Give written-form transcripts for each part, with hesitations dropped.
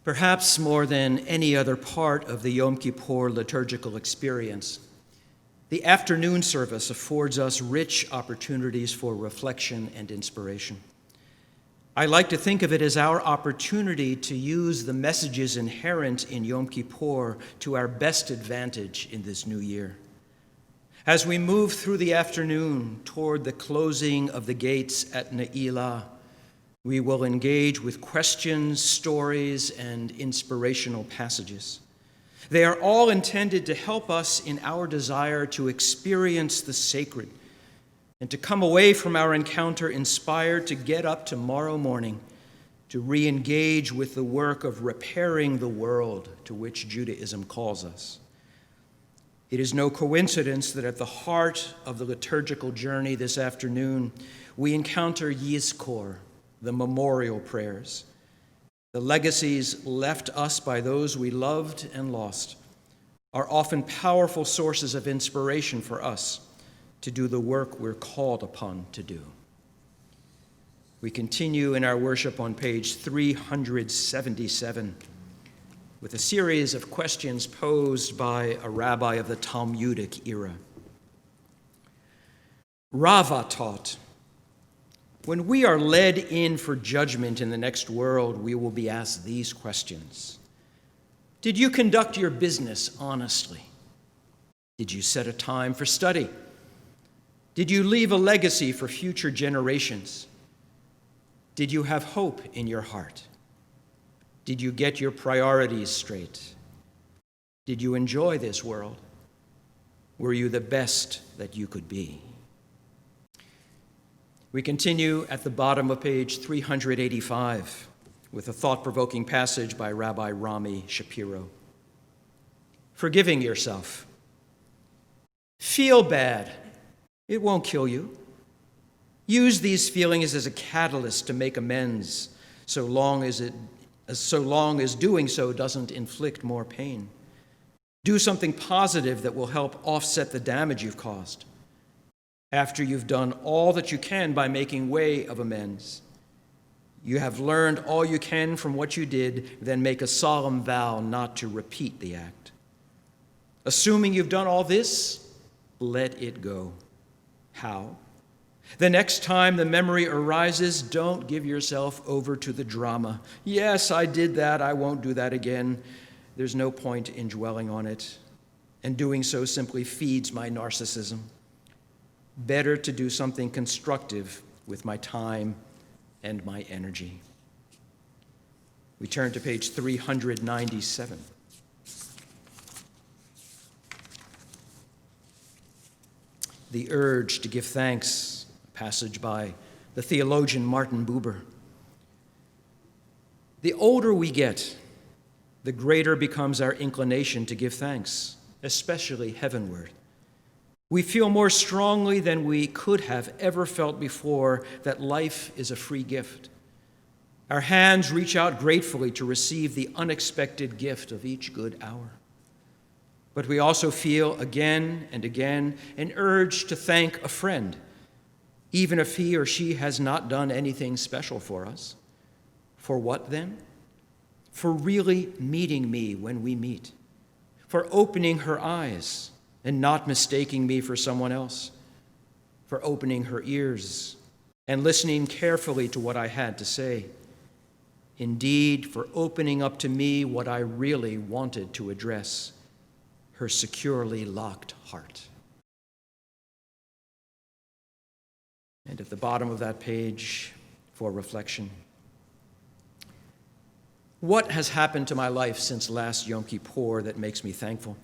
Perhaps more than any other part of the Yom Kippur liturgical experience, the afternoon service affords us rich opportunities for reflection and inspiration. I like to think of it as our opportunity to use the messages inherent in Yom Kippur to our best advantage in this new year. As we move through the afternoon toward the closing of the gates at Ne'ilah, we will engage with questions, stories, and inspirational passages. They are all intended to help us in our desire to experience the sacred and to come away from our encounter inspired to get up tomorrow morning to re-engage with the work of repairing the world to which Judaism calls us. It is no coincidence that at the heart of the liturgical journey this afternoon, we encounter Yizkor, the memorial prayers. The legacies left us by those we loved and lost are often powerful sources of inspiration for us to do the work we're called upon to do. We continue in our worship on page 377 with a series of questions posed by a rabbi of the Talmudic era. Rava taught, when we are led in for judgment in the next world, we will be asked these questions. Did you conduct your business honestly? Did you set a time for study? Did you leave a legacy for future generations? Did you have hope in your heart? Did you get your priorities straight? Did you enjoy this world? Were you the best that you could be? We continue at the bottom of page 385 with a thought-provoking passage by Rabbi Rami Shapiro. Forgiving yourself. Feel bad. It won't kill you. Use these feelings as a catalyst to make amends, so long as doing so doesn't inflict more pain. Do something positive that will help offset the damage you've caused. After you've done all that you can by making way of amends, you have learned all you can from what you did, then make a solemn vow not to repeat the act. Assuming you've done all this, let it go. How? The next time the memory arises, don't give yourself over to the drama. Yes, I did that. I won't do that again. There's no point in dwelling on it, and doing so simply feeds my narcissism. Better to do something constructive with my time and my energy. We turn to page 397. The urge to give thanks, a passage by the theologian Martin Buber. The older we get, the greater becomes our inclination to give thanks, especially heavenward. We feel more strongly than we could have ever felt before that life is a free gift. Our hands reach out gratefully to receive the unexpected gift of each good hour. But we also feel again and again an urge to thank a friend, even if he or she has not done anything special for us. For what then? For really meeting me when we meet. for opening her eyes and not mistaking me for someone else, for opening her ears and listening carefully to what I had to say. Indeed, for opening up to me what I really wanted to address, her securely locked heart. And at the bottom of that page, for reflection, what has happened to my life since last Yom Kippur that makes me thankful?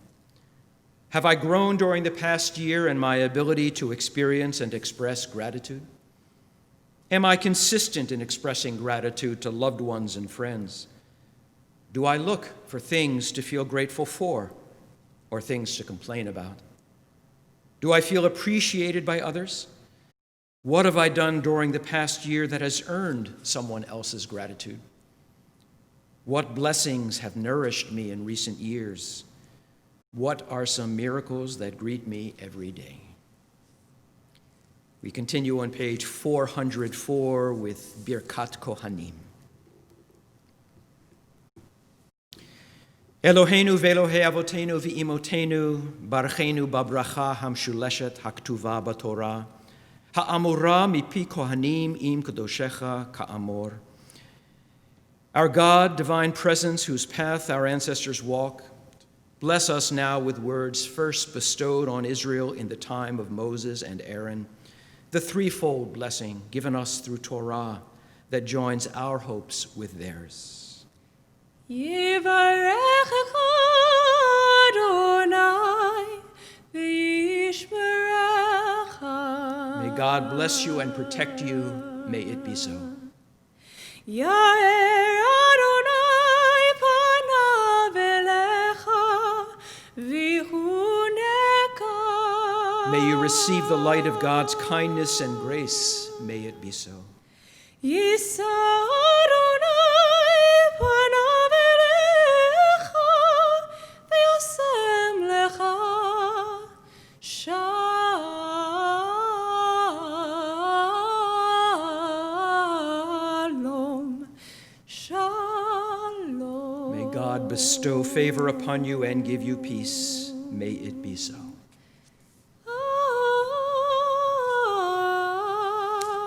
Have I grown during the past year in my ability to experience and express gratitude? Am I consistent in expressing gratitude to loved ones and friends? Do I look for things to feel grateful for or things to complain about? Do I feel appreciated by others? What have I done during the past year that has earned someone else's gratitude? What blessings have nourished me in recent years? What are some miracles that greet me every day? We continue on page 404 with Birkat Kohanim. Eloheinu ve'Elohei avotenu v'imotenu, barchenu babracha hamshuleshet haktuva b'Torah, ha'amura mipi kohanim im kadoshecha ka'amor. Our God, divine presence, whose path our ancestors walk, bless us now with words first bestowed on Israel in the time of Moses and Aaron, the threefold blessing given us through Torah that joins our hopes with theirs. Yivarechecha Adonai v'yishmerecha. May God bless you and protect you. May it be so. Yair Adonai panav elecha v'chuneka. May you receive the light of God's kindness and grace. May it be so. Yisa Adonai panav elecha v'yasem lecha shalom. Shalom. May God bestow favor upon you and give you peace. May it be so.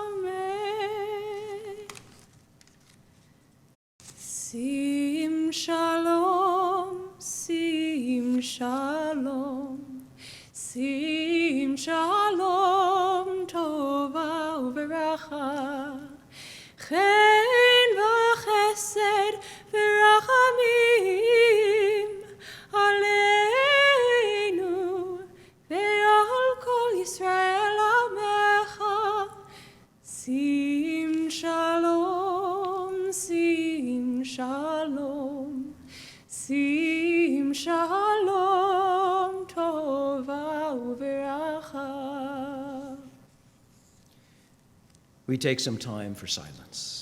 Amen. Sim shalom, sim shalom, sim shalom, tova uveracha, chen v'chesed v'rachamim, aleinu ve'al kol Yisrael amecha. Sim shalom, sim shalom, sim shalom, tova uveracha. We take some time for silence.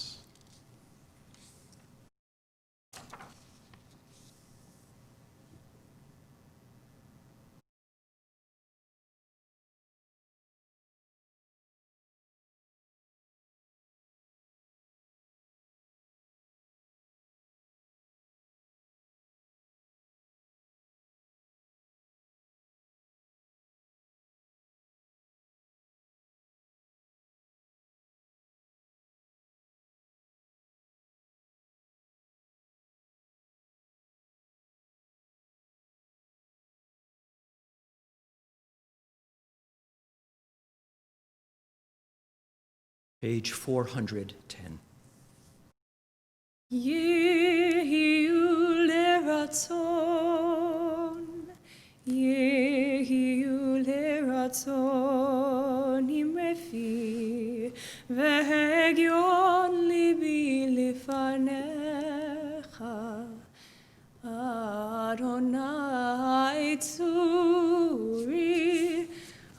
Page 410. Yehiyu leratzon, Yehiyu leratzon imrefi, v'hegyon libi lifanecha. Adonai tzuri,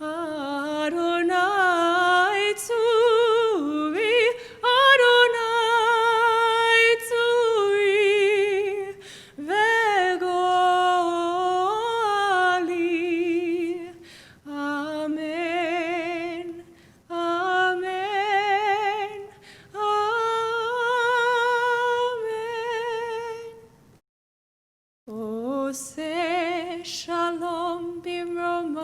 Adonai tzuri, Adonai tzuri, ve'goli. Amen. שלום במרומיו,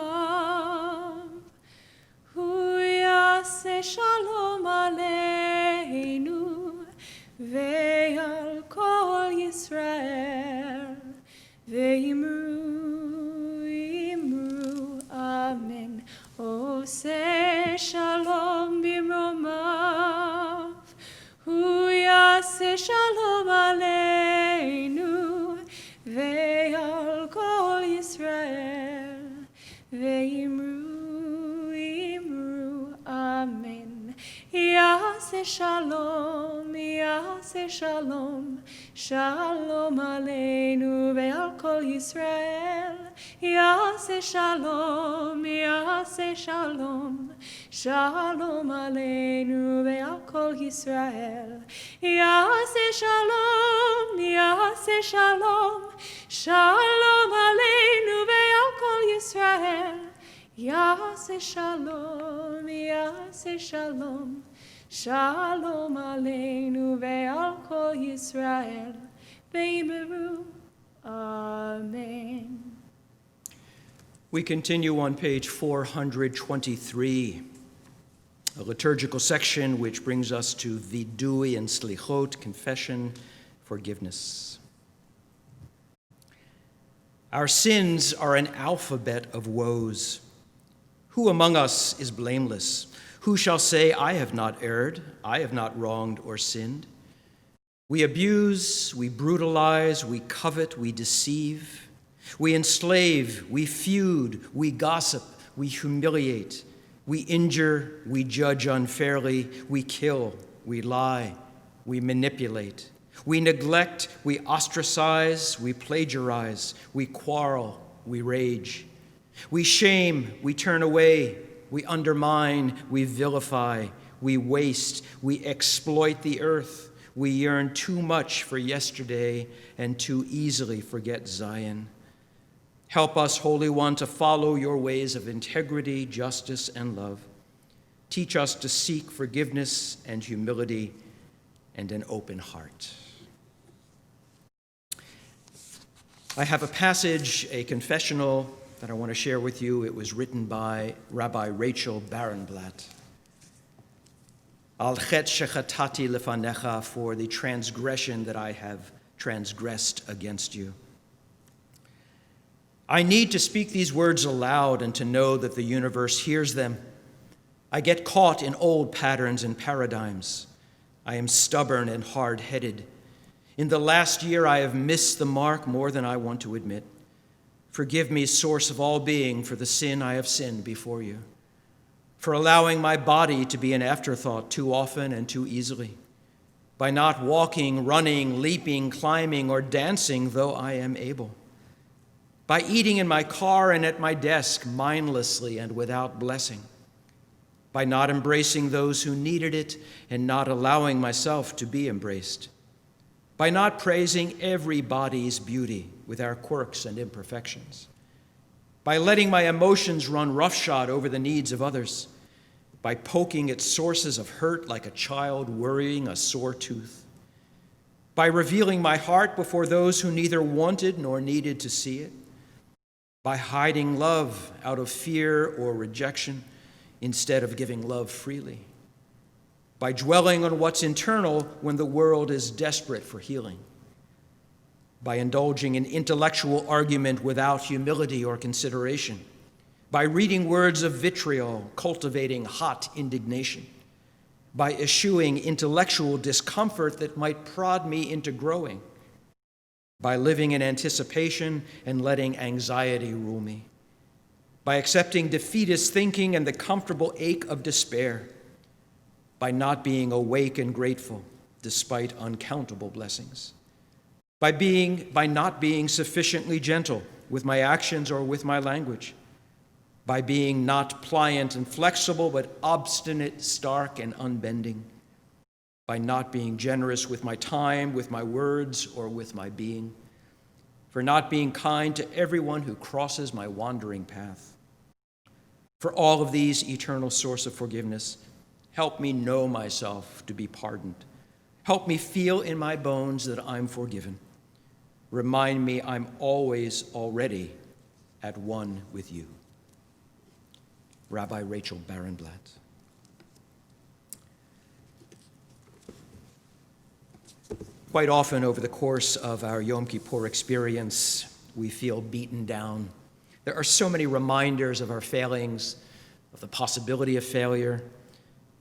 הוא יעשה שלום עלינו ועל כל ישראל, ואמרו אמן. עושה שלום במרומיו, הוא יעשה שלום עלינו ועל כל ישראל, ואמרו אמן. יעשה שלום, יעשה שלום, שלום עלינו ועל כל ישראל. יעשה שלום, יעשה שלום, שלום עלינו ועל כל ישראל. יעשה שלום, יעשה שלום, שלום עלינו ועל כל ישראל. יעשה שלום, יעשה שלום, שלום עלינו ועל כל ישראל, ואמרו amen. We continue on page 423, a liturgical section which brings us to vidui and slichot, confession, forgiveness. Our sins are an alphabet of woes. Who among us is blameless? Who shall say, I have not erred, I have not wronged or sinned? We abuse, we brutalize, we covet, we deceive. We enslave, we feud, we gossip, we humiliate, we injure, we judge unfairly, we kill, we lie, we manipulate, we neglect, we ostracize, we plagiarize, we quarrel, we rage, we shame, we turn away, we undermine, we vilify, we waste, we exploit the earth, we yearn too much for yesterday and too easily forget Zion. Help us, Holy One, to follow your ways of integrity, justice, and love. Teach us to seek forgiveness and humility and an open heart. I have a passage, a confessional, that I want to share with you. It was written by Rabbi Rachel Barenblatt. Al chet shechatati lefanecha, for the transgression that I have transgressed against you. I need to speak these words aloud and to know that the universe hears them. I get caught in old patterns and paradigms. I am stubborn and hard-headed. In the last year, I have missed the mark more than I want to admit. Forgive me, source of all being, for the sin I have sinned before you, for allowing my body to be an afterthought too often and too easily, by not walking, running, leaping, climbing, or dancing, though I am able, by eating in my car and at my desk mindlessly and without blessing, by not embracing those who needed it and not allowing myself to be embraced, by not praising everybody's beauty with our quirks and imperfections, by letting my emotions run roughshod over the needs of others, by poking at sources of hurt like a child worrying a sore tooth, by revealing my heart before those who neither wanted nor needed to see it, by hiding love out of fear or rejection instead of giving love freely, by dwelling on what's internal when the world is desperate for healing, by indulging in intellectual argument without humility or consideration, by reading words of vitriol, cultivating hot indignation, by eschewing intellectual discomfort that might prod me into growing, by living in anticipation and letting anxiety rule me, by accepting defeatist thinking and the comfortable ache of despair, by not being awake and grateful despite uncountable blessings, by not being sufficiently gentle with my actions or with my language, by being not pliant and flexible but obstinate, stark, and unbending, by not being generous with my time, with my words, or with my being, for not being kind to everyone who crosses my wandering path. For all of these, eternal source of forgiveness, help me know myself to be pardoned. Help me feel in my bones that I'm forgiven. Remind me I'm always already at one with you. Rabbi Rachel Barenblatt. Quite often over the course of our Yom Kippur experience, we feel beaten down. There are so many reminders of our failings, of the possibility of failure,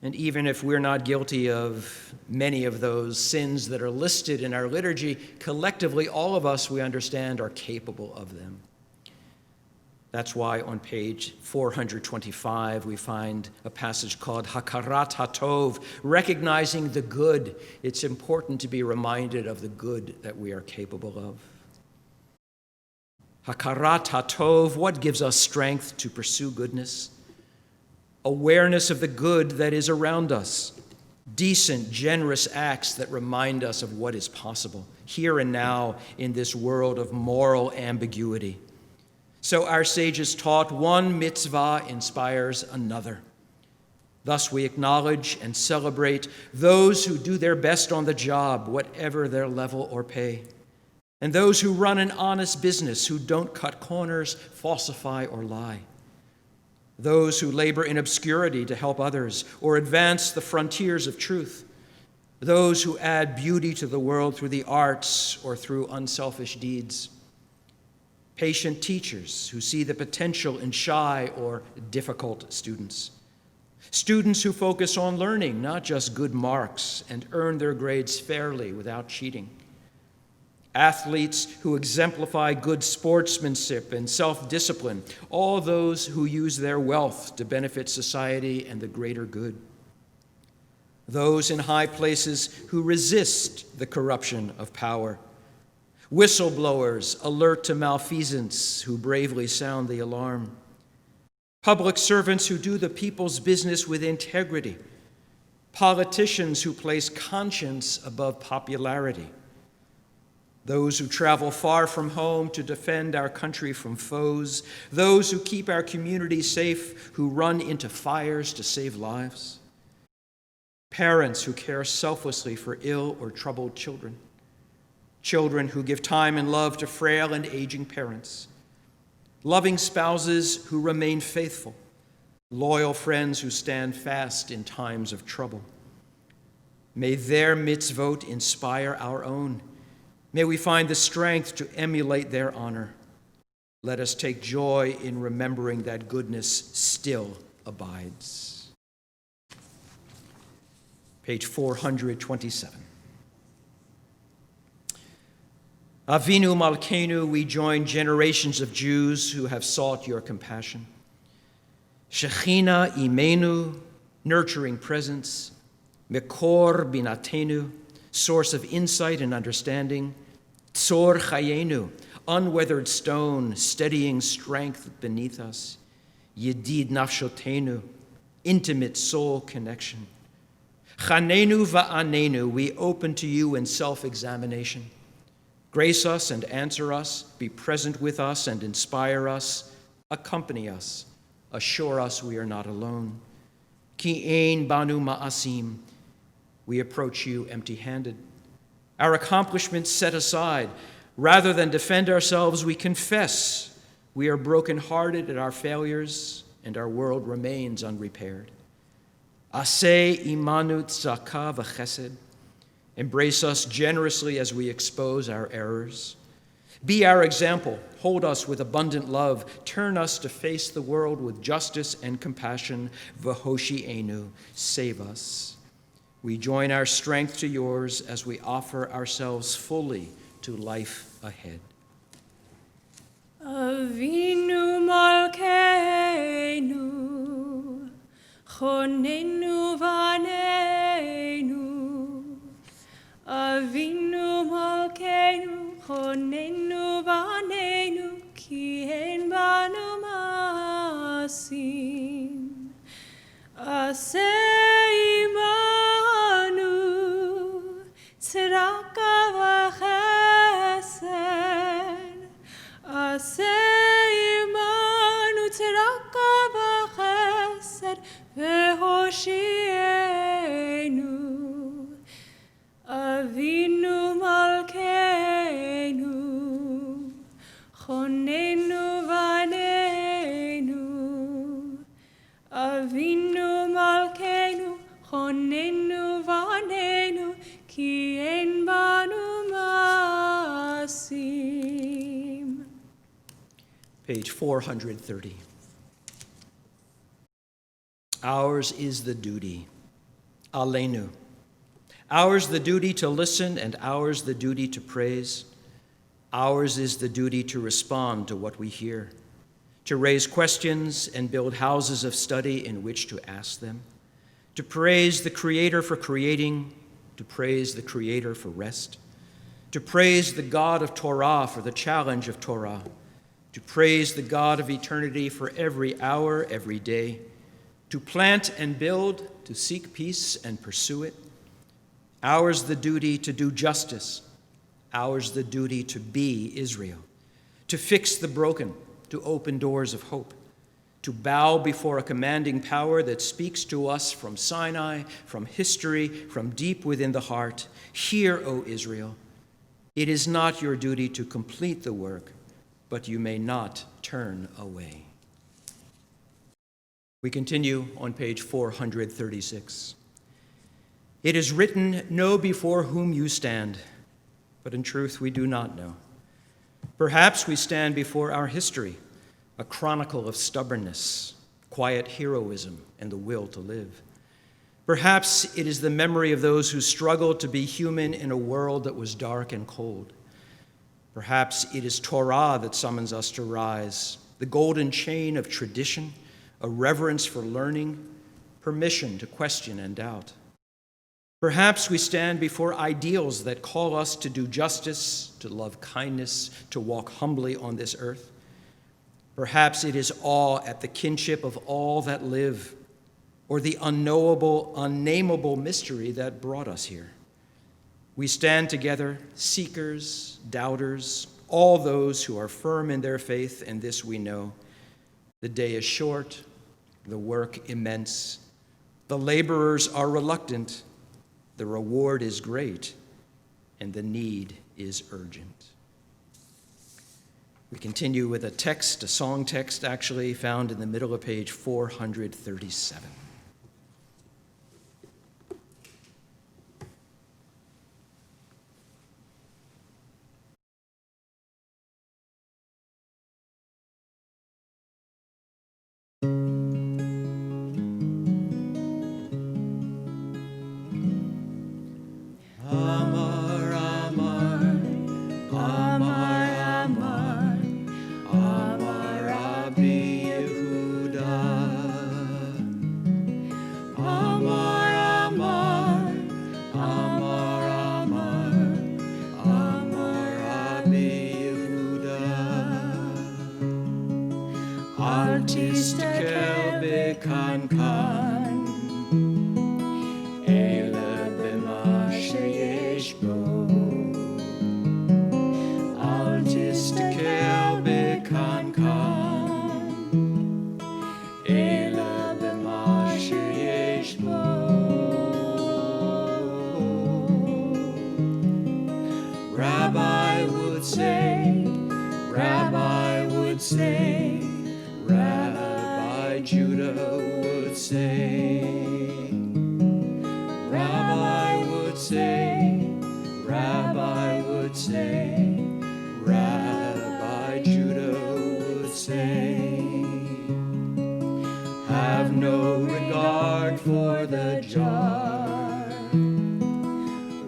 and even if we're not guilty of many of those sins that are listed in our liturgy, collectively, all of us, we understand, are capable of them. That's why on page 425, we find a passage called Hakarat HaTov, recognizing the good. It's important to be reminded of the good that we are capable of. Hakarat HaTov, what gives us strength to pursue goodness? Awareness of the good that is around us. Decent, generous acts that remind us of what is possible here and now in this world of moral ambiguity. So our sages taught, one mitzvah inspires another. Thus we acknowledge and celebrate those who do their best on the job, whatever their level or pay, and those who run an honest business, who don't cut corners, falsify, or lie. Those who labor in obscurity to help others or advance the frontiers of truth. Those who add beauty to the world through the arts or through unselfish deeds. Patient teachers who see the potential in shy or difficult students. Students who focus on learning, not just good marks, and earn their grades fairly without cheating. Athletes who exemplify good sportsmanship and self-discipline. All those who use their wealth to benefit society and the greater good. Those in high places who resist the corruption of power. Whistleblowers alert to malfeasance who bravely sound the alarm. Public servants who do the people's business with integrity. Politicians who place conscience above popularity. Those who travel far from home to defend our country from foes. Those who keep our community safe, who run into fires to save lives. Parents who care selflessly for ill or troubled children. Children who give time and love to frail and aging parents. Loving spouses who remain faithful. Loyal friends who stand fast in times of trouble. May their mitzvot inspire our own. May we find the strength to emulate their honor. Let us take joy in remembering that goodness still abides. Page 427. Avinu Malkeinu, we join generations of Jews who have sought your compassion. Shechina Imenu, nurturing presence. Mekor Binatenu, source of insight and understanding. Tzor Chayenu, unweathered stone, steadying strength beneath us. Yedid Nafshotenu, intimate soul connection. Chanenu Va'anenu, we open to you in self-examination. Grace us and answer us, be present with us and inspire us, accompany us, assure us we are not alone. Ki ein banu ma'asim, we approach you empty-handed. Our accomplishments set aside. Rather than defend ourselves, we confess we are brokenhearted at our failures and our world remains unrepaired. Aseh imanu tzaka v'chesed, embrace us generously as we expose our errors. Be our example, hold us with abundant love, turn us to face the world with justice and compassion. V'hoshi'enu, save us. We join our strength to yours as we offer ourselves fully to life ahead. Avinu Malkeinu, Chonenu Vanenu. Avinu Malkeinu, Chonenu Vanenu, Ki ein banu ma'asim. Aseh imanu, tzedaka v'chesed. Aseh imanu, tzedaka v'chesed, v'hoshi'enu. Avinu Malkeinu, Chonenu Vanenu. page 430. Ours is the duty, aleinu. Ours the duty to listen, and ours the duty to praise. Ours is the duty to respond to what we hear, to raise questions and build houses of study in which to ask them, to praise the Creator for creating, to praise the Creator for rest, to praise the God of Torah for the challenge of Torah, to praise the God of eternity for every hour, every day, to plant and build, to seek peace and pursue it. Ours the duty to do justice, ours the duty to be Israel, to fix the broken, to open doors of hope, to bow before a commanding power that speaks to us from Sinai, from history, from deep within the heart. Hear, O Israel, it is not your duty to complete the work, but you may not turn away. We continue on page 436. It is written, know before whom you stand, but in truth we do not know. Perhaps we stand before our history, a chronicle of stubbornness, quiet heroism, and the will to live. Perhaps it is the memory of those who struggled to be human in a world that was dark and cold. Perhaps it is Torah that summons us to rise, the golden chain of tradition, a reverence for learning, permission to question and doubt. Perhaps we stand before ideals that call us to do justice, to love kindness, to walk humbly on this earth. Perhaps it is awe at the kinship of all that live, or the unknowable, unnameable mystery that brought us here. We stand together, seekers, doubters, all those who are firm in their faith, and this we know. The day is short, the work immense, the laborers are reluctant, the reward is great, and the need is urgent. We continue with a song text actually, found in the middle of page 437. Rabbi Judah would say, Rabbi would say, Rabbi would say, Rabbi Judah would say, have no regard for the jar,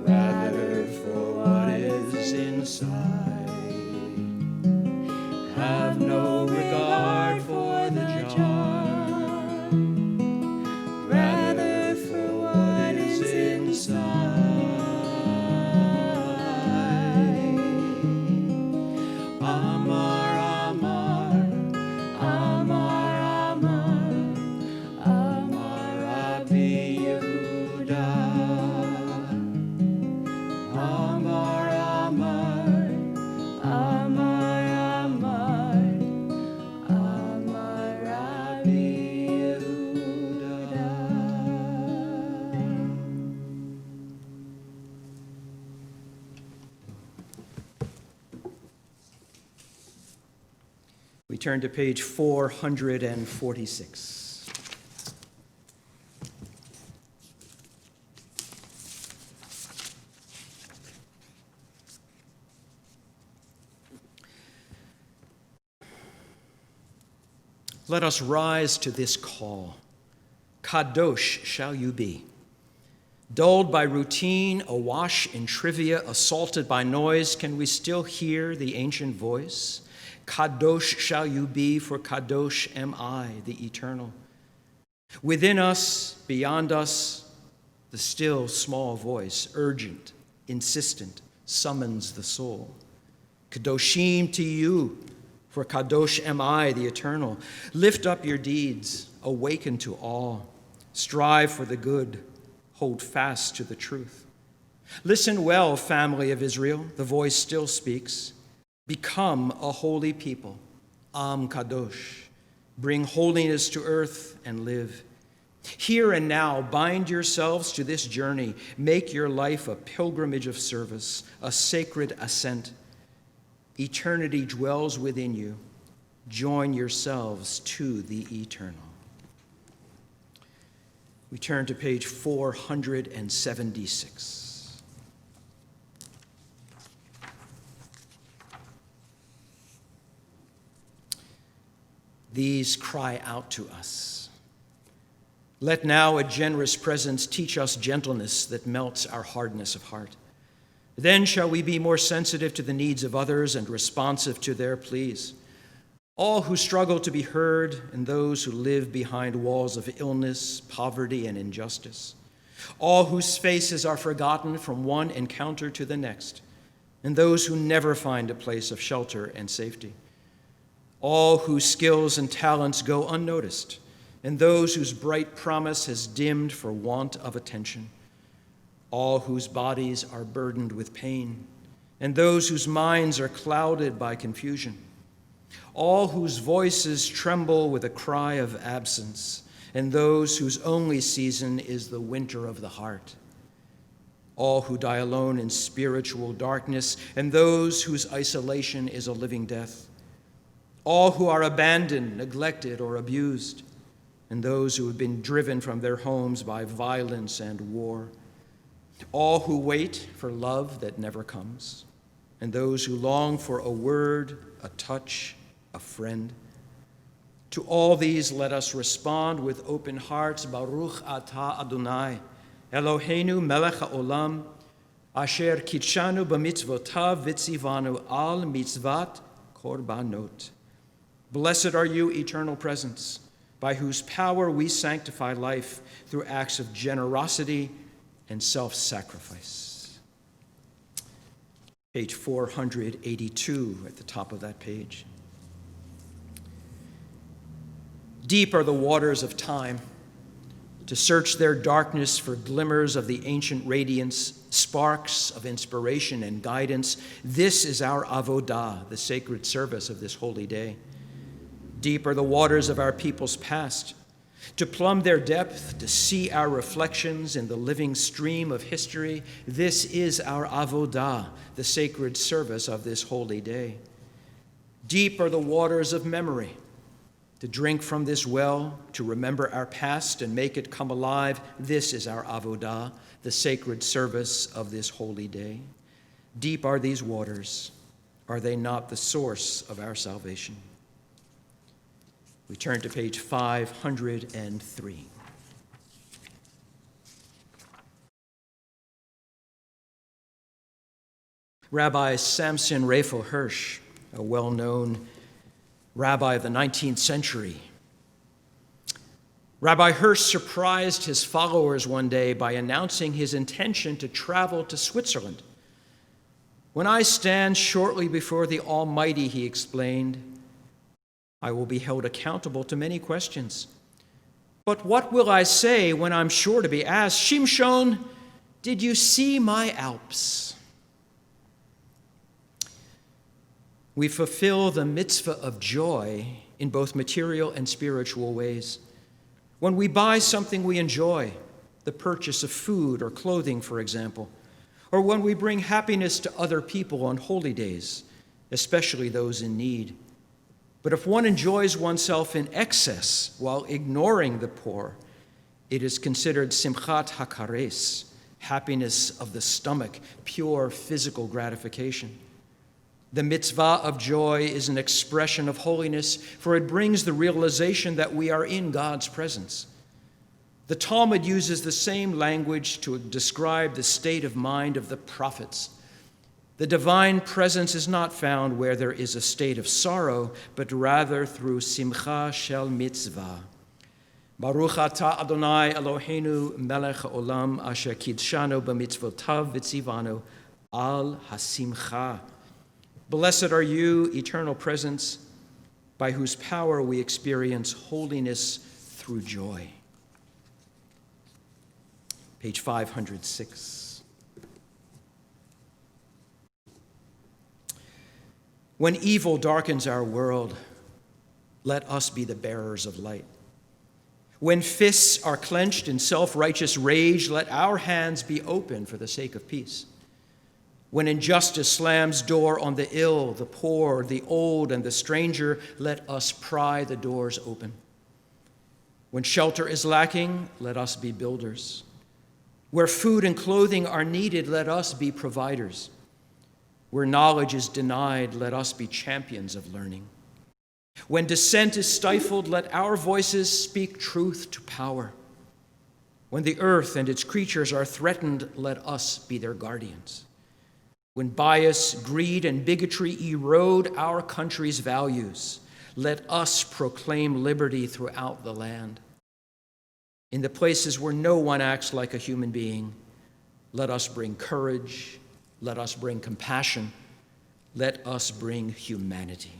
rather for what is inside. Have no regard for the jar, rather for what is inside. Amar, Amar, Amar, Amar, Amar Rabbi Yehuda. Amar, Amar, Amar, Amar, Amar Rabbi Yehuda. We turn to page 446. Let us rise to this call. Kadosh shall you be. Dulled by routine, awash in trivia, assaulted by noise, can we still hear the ancient voice? Kadosh shall you be, for Kadosh am I, the eternal. Within us, beyond us, the still small voice, urgent, insistent, summons the soul. Kadoshim to you, for Kadosh am I, the eternal. Lift up your deeds, awaken to awe, strive for the good, hold fast to the truth. Listen well, family of Israel, the voice still speaks. Become a holy people, Am Kadosh. Bring holiness to earth and live. Here and now, bind yourselves to this journey. Make your life a pilgrimage of service, a sacred ascent. Eternity dwells within you. Join yourselves to the eternal. We turn to page 476. These cry out to us. Let now a generous presence teach us gentleness that melts our hardness of heart. Then shall we be more sensitive to the needs of others and responsive to their pleas. All who struggle to be heard and those who live behind walls of illness, poverty, and injustice. All whose faces are forgotten from one encounter to the next, and those who never find a place of shelter and safety. All whose skills and talents go unnoticed, and those whose bright promise has dimmed for want of attention. All whose bodies are burdened with pain, and those whose minds are clouded by confusion. All whose voices tremble with a cry of absence, and those whose only season is the winter of the heart. All who die alone in spiritual darkness, and those whose isolation is a living death. All who are abandoned, neglected, or abused, and those who have been driven from their homes by violence and war. All who wait for love that never comes, and those who long for a word, a touch, a friend. To all these let us respond with open hearts. Baruch atah Adonai, Eloheinu melech haolam, asher kitshanu b'mitzvotav v'tzivanu al mitzvat korbanot. Blessed are you, eternal presence, by whose power we sanctify life through acts of generosity and self-sacrifice. Page 482 at the top of that page. Deep are the waters of time. To search their darkness for glimmers of the ancient radiance, sparks of inspiration and guidance, this is our avodah, the sacred service of this holy day. Deep are the waters of our people's past. To plumb their depth, to see our reflections in the living stream of history, this is our avodah, the sacred service of this holy day. Deep are the waters of memory. To drink from this well, to remember our past and make it come alive, this is our avodah, the sacred service of this holy day. Deep are these waters. Are they not the source of our salvation? We turn to page 503. Rabbi Samson Raphael Hirsch, a well-known rabbi of the 19th century. Rabbi Hirsch surprised his followers one day by announcing his intention to travel to Switzerland. When I stand shortly before the Almighty, he explained, I will be held accountable to many questions. But what will I say when I'm sure to be asked, Shimshon, did you see my Alps? We fulfill the mitzvah of joy in both material and spiritual ways. When we buy something we enjoy, the purchase of food or clothing, for example, or when we bring happiness to other people on holy days, especially those in need. But if one enjoys oneself in excess while ignoring the poor, it is considered simchat hakares, happiness of the stomach, pure physical gratification. The mitzvah of joy is an expression of holiness, for it brings the realization that we are in God's presence. The Talmud uses the same language to describe the state of mind of the prophets. The divine presence is not found where there is a state of sorrow, but rather through simcha shel mitzvah. Baruch atah Adonai Eloheinu melech haolam asher kidshanu b'mitzvotav v'tzivanu al hasimcha. Blessed are you, eternal presence, by whose power we experience holiness through joy. Page 506. When evil darkens our world, let us be the bearers of light. When fists are clenched in self-righteous rage, let our hands be open for the sake of peace. When injustice slams door on the ill, the poor, the old, and the stranger, let us pry the doors open. When shelter is lacking, let us be builders. Where food and clothing are needed, let us be providers. Where knowledge is denied, let us be champions of learning. When dissent is stifled, let our voices speak truth to power. When the earth and its creatures are threatened, let us be their guardians. When bias, greed, and bigotry erode our country's values, let us proclaim liberty throughout the land. In the places where no one acts like a human being, let us bring courage, let us bring compassion, let us bring humanity.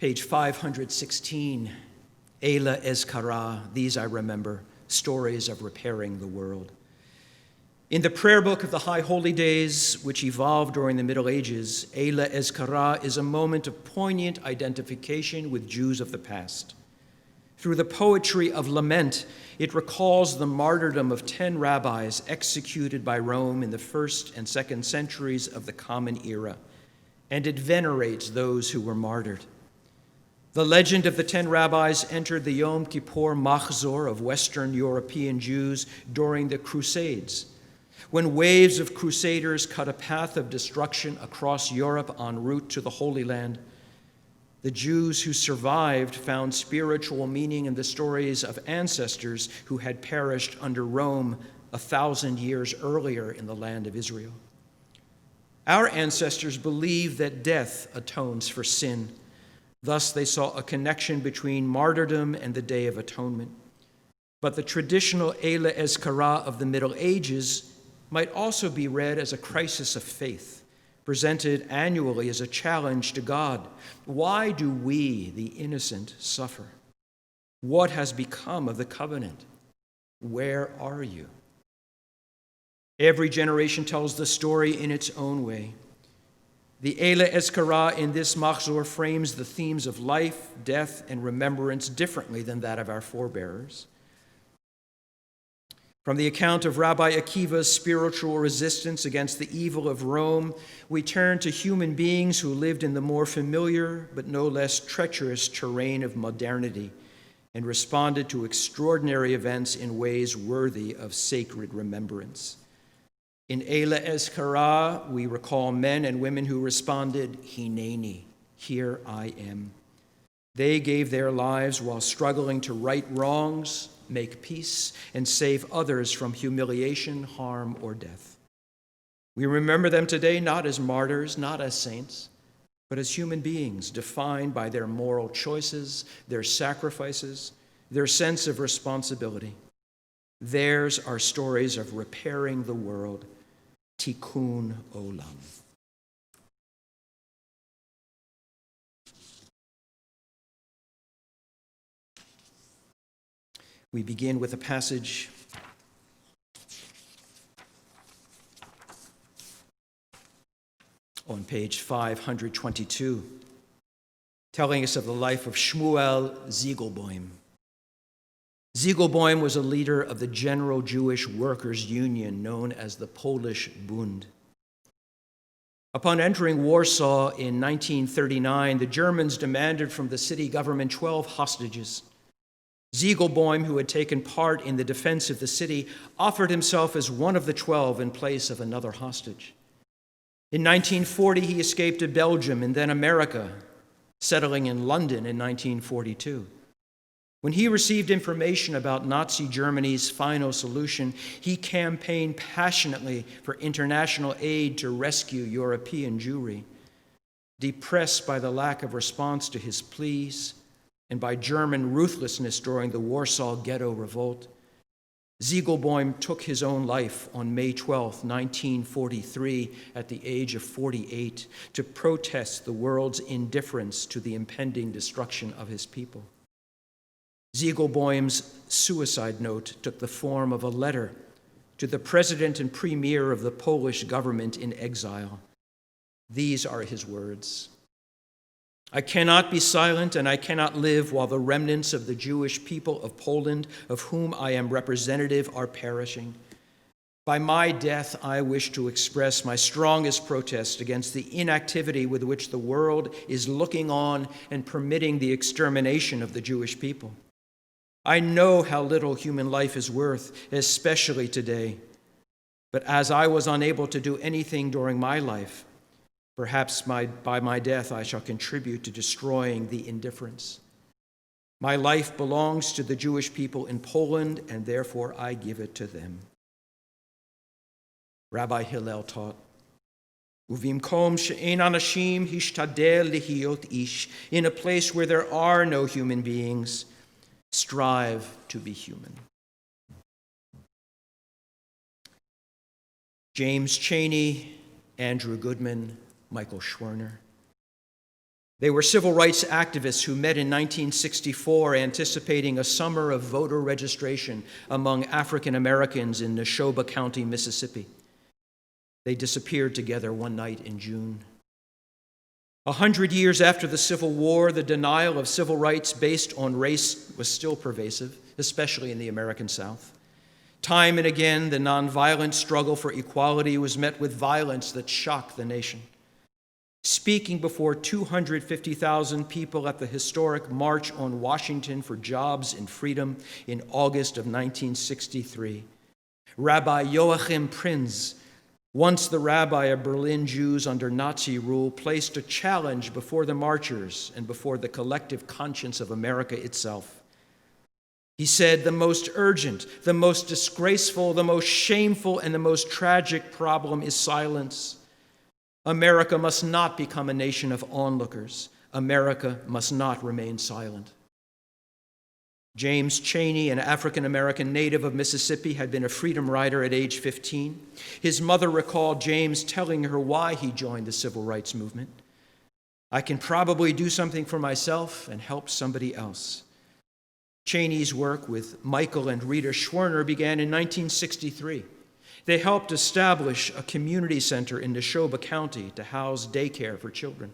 Page 516, Eila Ezkara, these I remember, stories of repairing the world. In the prayer book of the High Holy Days, which evolved during the Middle Ages, Eila Ezkara is a moment of poignant identification with Jews of the past. Through the poetry of lament, it recalls the martyrdom of 10 rabbis executed by Rome in the 1st and 2nd centuries of the Common Era, and it venerates those who were martyred. The legend of the 10 rabbis entered the Yom Kippur Machzor of Western European Jews during the Crusades, when waves of crusaders cut a path of destruction across Europe en route to the Holy Land. The Jews who survived found spiritual meaning in the stories of ancestors who had perished under Rome 1,000 years earlier in the land of Israel. Our ancestors believed that death atones for sin. Thus, they saw a connection between martyrdom and the Day of Atonement. But the traditional Eila Ezkara of the Middle Ages might also be read as a crisis of faith, presented annually as a challenge to God. Why do we, the innocent, suffer? What has become of the covenant? Where are you? Every generation tells the story in its own way. The Eila Ezkara in this Machzor frames the themes of life, death, and remembrance differently than that of our forebears. From the account of Rabbi Akiva's spiritual resistance against the evil of Rome, we turn to human beings who lived in the more familiar but no less treacherous terrain of modernity and responded to extraordinary events in ways worthy of sacred remembrance. In Eila Ezkara, we recall men and women who responded, Hineni, here I am. They gave their lives while struggling to right wrongs, make peace, and save others from humiliation, harm, or death. We remember them today not as martyrs, not as saints, but as human beings defined by their moral choices, their sacrifices, their sense of responsibility. Theirs are stories of repairing the world, tikkun olam. We begin with a passage on page 522, telling us of the life of Shmuel Ziegelboim. Ziegelboim was a leader of the General Jewish Workers' Union known as the Polish Bund. Upon entering Warsaw in 1939, the Germans demanded from the city government 12 hostages. Ziegelboim, who had taken part in the defense of the city, offered himself as one of the 12 in place of another hostage. In 1940, he escaped to Belgium and then America, settling in London in 1942. When he received information about Nazi Germany's final solution, he campaigned passionately for international aid to rescue European Jewry. Depressed by the lack of response to his pleas and by German ruthlessness during the Warsaw Ghetto Revolt, Ziegelboim took his own life on May 12, 1943, at the age of 48, to protest the world's indifference to the impending destruction of his people. Ziegelboim's suicide note took the form of a letter to the president and premier of the Polish government in exile. These are his words: "I cannot be silent and I cannot live while the remnants of the Jewish people of Poland, of whom I am representative, are perishing. By my death, I wish to express my strongest protest against the inactivity with which the world is looking on and permitting the extermination of the Jewish people. I know how little human life is worth, especially today. But as I was unable to do anything during my life, perhaps by my death I shall contribute to destroying the indifference. My life belongs to the Jewish people in Poland, and therefore I give it to them." Rabbi Hillel taught, "Uvimkom she'en anashim hishtadel lihiyot ish," in a place where there are no human beings, strive to be human. James Chaney, Andrew Goodman, Michael Schwerner. They were civil rights activists who met in 1964 anticipating a summer of voter registration among African Americans in Neshoba County, Mississippi. They disappeared together one night in June. 100 years after the Civil War, the denial of civil rights based on race was still pervasive, especially in the American South. Time and again, the nonviolent struggle for equality was met with violence that shocked the nation. Speaking before 250,000 people at the historic March on Washington for Jobs and Freedom in August of 1963, Rabbi Joachim Prinz, once the rabbi of Berlin Jews under Nazi rule, placed a challenge before the marchers and before the collective conscience of America itself. He said, "The most urgent, the most disgraceful, the most shameful, and the most tragic problem is silence. America must not become a nation of onlookers. America must not remain silent." James Chaney, an African-American native of Mississippi, had been a freedom rider at age 15. His mother recalled James telling her why he joined the civil rights movement. "I can probably do something for myself and help somebody else." Chaney's work with Michael and Rita Schwerner began in 1963. They helped establish a community center in Neshoba County to house daycare for children.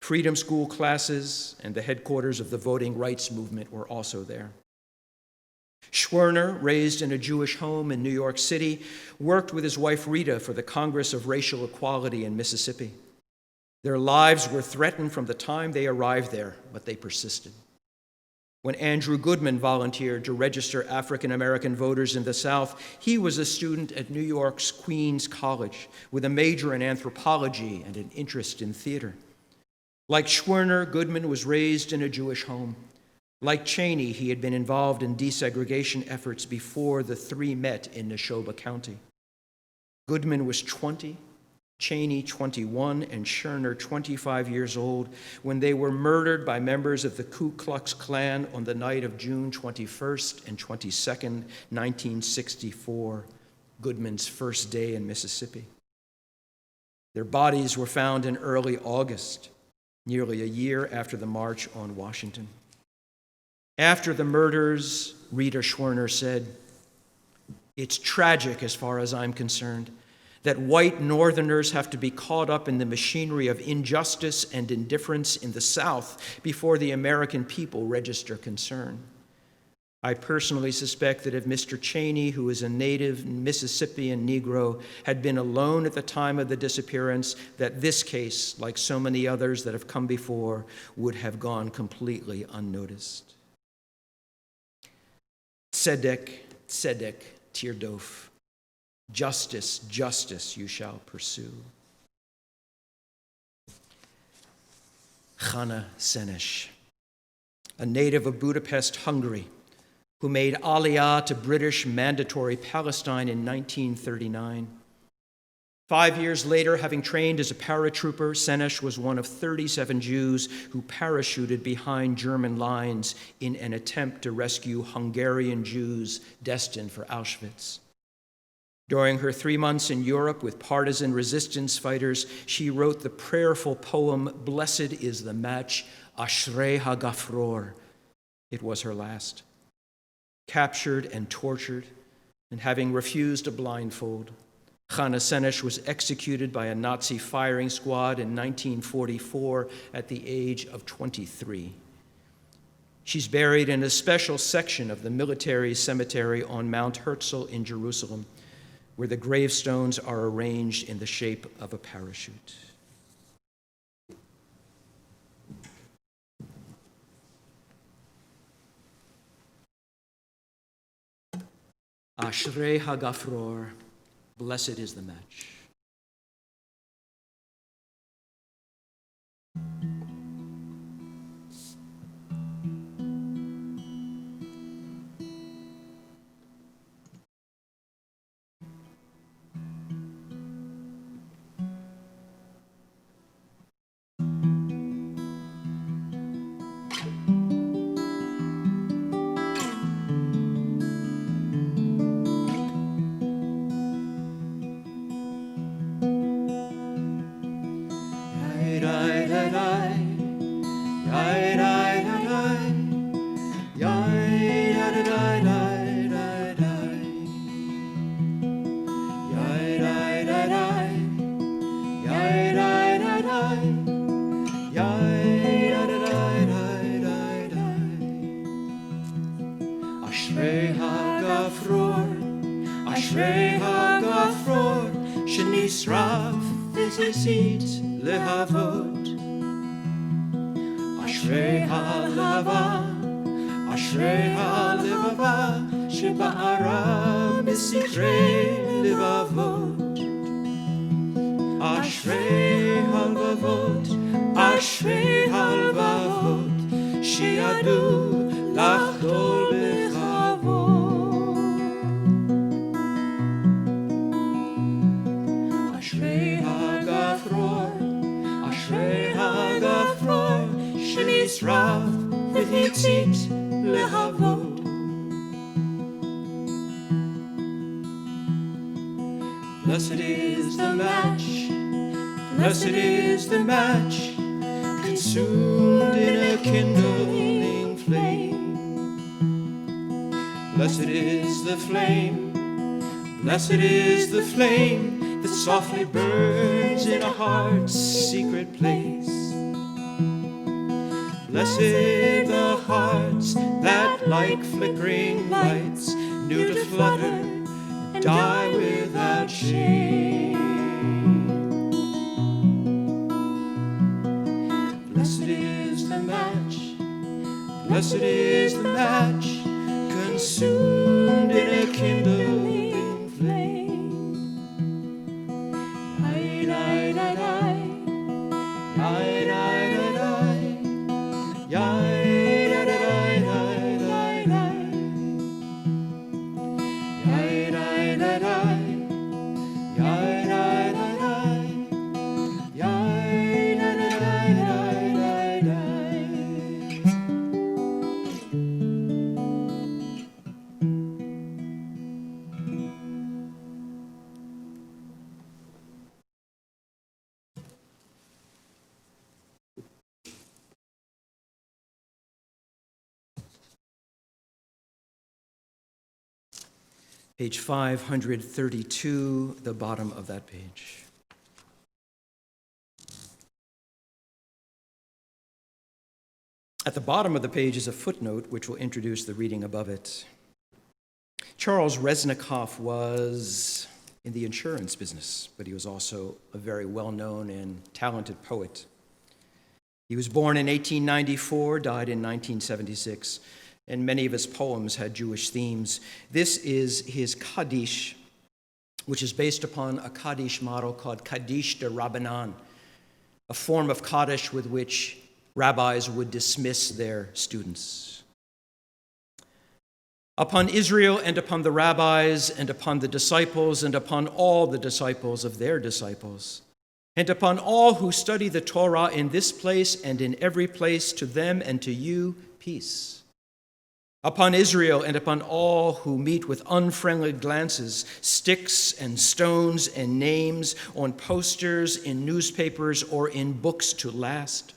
Freedom School classes and the headquarters of the voting rights movement were also there. Schwerner, raised in a Jewish home in New York City, worked with his wife Rita for the Congress of Racial Equality in Mississippi. Their lives were threatened from the time they arrived there, but they persisted. When Andrew Goodman volunteered to register African American voters in the South, he was a student at New York's Queens College with a major in anthropology and an interest in theater. Like Schwerner, Goodman was raised in a Jewish home. Like Chaney, he had been involved in desegregation efforts before the three met in Neshoba County. Goodman was 20, Chaney 21, and Schwerner 25 years old when they were murdered by members of the Ku Klux Klan on the night of June 21st and 22nd, 1964, Goodman's first day in Mississippi. Their bodies were found in early August, nearly a year after the March on Washington. After the murders, Rita Schwerner said, "It's tragic as far as I'm concerned that white Northerners have to be caught up in the machinery of injustice and indifference in the South before the American people register concern. I personally suspect that if Mr. Chaney, who is a native Mississippian Negro, had been alone at the time of the disappearance, that this case, like so many others that have come before, would have gone completely unnoticed." Tzedek, tzedek, tirdof. Justice, justice you shall pursue. Chana Senesh, a native of Budapest, Hungary, who made Aliyah to British Mandatory Palestine in 1939. 5 years later, having trained as a paratrooper, Senesh was one of 37 Jews who parachuted behind German lines in an attempt to rescue Hungarian Jews destined for Auschwitz. During her 3 months in Europe with partisan resistance fighters, she wrote the prayerful poem, "Blessed is the Match, Ashrei HaGafror." It was her last. Captured and tortured, and having refused a blindfold, Chana Senesh was executed by a Nazi firing squad in 1944 at the age of 23. She's buried in a special section of the military cemetery on Mount Herzl in Jerusalem, where the gravestones are arranged in the shape of a parachute. Ashrei HaGafror, blessed is the match. Ashrei HaGafror, Ashrei HaGafror, shenisraf v'zitzit lehavot. Ashrei HaLava, Ashrei HaLevava, sheba'ara b'sikrei levavot. Ashrei HaLvavot, Ashrei HaLvavot, shi'adu lachdol bechavot. Ashrei HaGafror, Ashrei HaGafror, shenisraf v'hitzit lehavot. Blessed is the match, blessed is the match, consumed in a kindling flame. Blessed is the flame, blessed is the flame that softly burns in a heart's secret place. Blessed the hearts that, like flickering lights, knew to flutter and die without shame. Blessed is the match, blessed is the match, consumed in a kindling flame. Yai, yai, yai, yai, yai, yai, yai, Page 532, the bottom of that page. At the bottom of the page is a footnote which will introduce the reading above it. Charles Reznikoff was in the insurance business, but he was also a very well-known and talented poet. He was born in 1894, died in 1976, and many of his poems had Jewish themes. This is his Kaddish, which is based upon a Kaddish model called Kaddish de Rabbanan, a form of Kaddish with which rabbis would dismiss their students. Upon Israel and upon the rabbis and upon the disciples and upon all the disciples of their disciples, and upon all who study the Torah in this place and in every place, to them and to you, peace. Upon Israel and upon all who meet with unfriendly glances, sticks and stones and names on posters, in newspapers, or in books to last,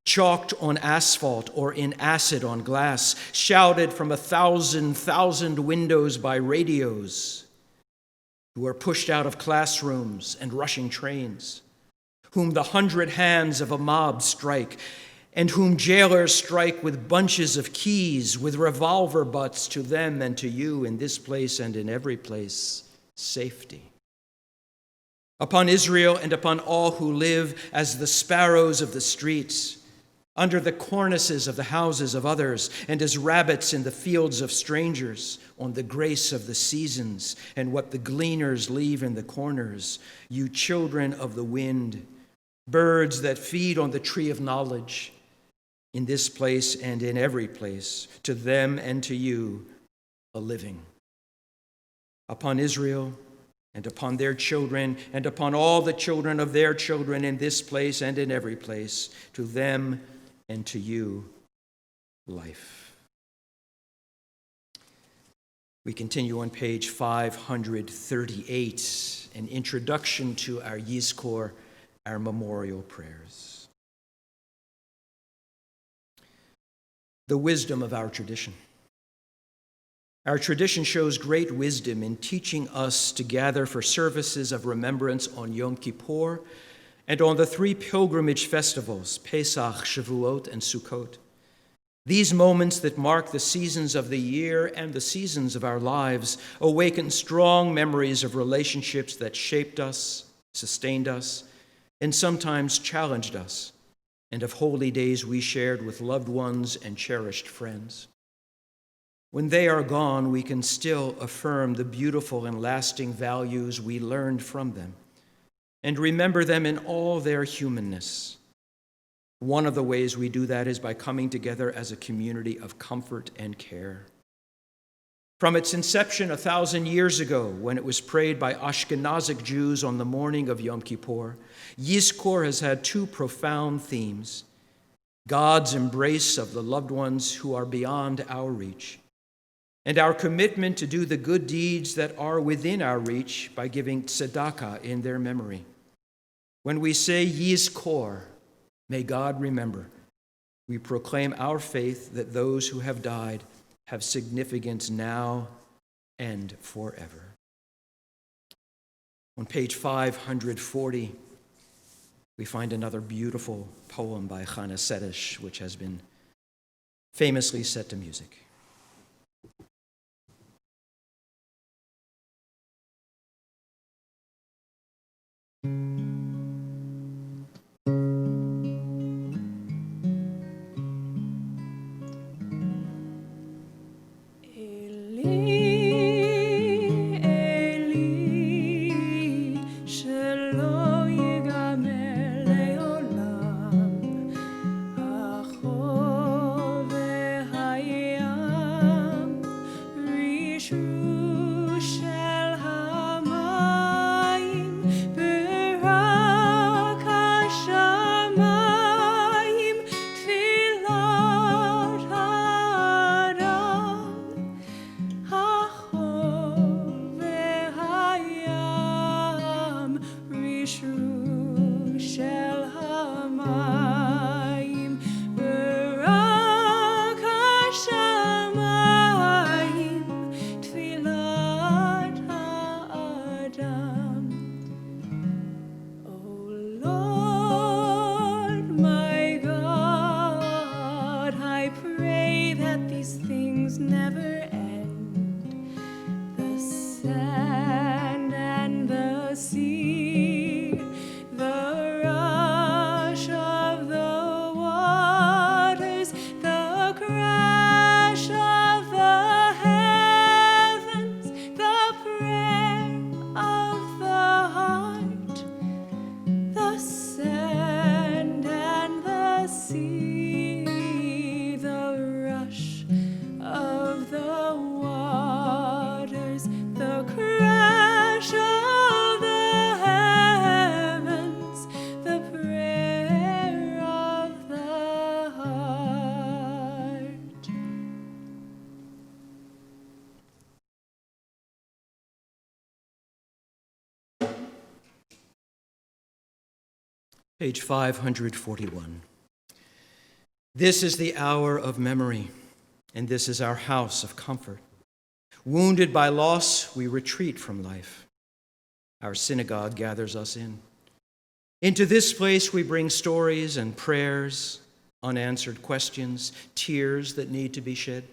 chalked on asphalt or in acid on glass, shouted from 1,000 windows by radios, who are pushed out of classrooms and rushing trains, whom the 100 hands of a mob strike, and whom jailers strike with bunches of keys, with revolver butts, to them and to you in this place and in every place, safety. Upon Israel and upon all who live as the sparrows of the streets, under the cornices of the houses of others, and as rabbits in the fields of strangers, on the grace of the seasons, and what the gleaners leave in the corners, you children of the wind, birds that feed on the tree of knowledge, in this place and in every place, to them and to you, a living. Upon Israel and upon their children, and upon all the children of their children in this place and in every place, to them and to you, life. We continue on page 538, an introduction to our Yizkor, our memorial prayers. The wisdom of our tradition. Our tradition shows great wisdom in teaching us to gather for services of remembrance on Yom Kippur and on the 3 pilgrimage festivals, Pesach, Shavuot, and Sukkot. These moments that mark the seasons of the year and the seasons of our lives awaken strong memories of relationships that shaped us, sustained us, and sometimes challenged us, and of holy days we shared with loved ones and cherished friends. When they are gone, we can still affirm the beautiful and lasting values we learned from them and remember them in all their humanness. One of the ways we do that is by coming together as a community of comfort and care. From its inception 1,000 years ago, when it was prayed by Ashkenazic Jews on the morning of Yom Kippur, Yizkor has had 2 profound themes: God's embrace of the loved ones who are beyond our reach, and our commitment to do the good deeds that are within our reach by giving tzedakah in their memory. When we say Yizkor, may God remember, we proclaim our faith that those who have died have significance now and forever. On page 540, we find another beautiful poem by Chana Sedesh, which has been famously set to music. The sand and the sea. Page 541. This is the hour of memory, and this is our house of comfort. Wounded by loss, we retreat from life. Our synagogue gathers us in. Into this place we bring stories and prayers, unanswered questions, tears that need to be shed.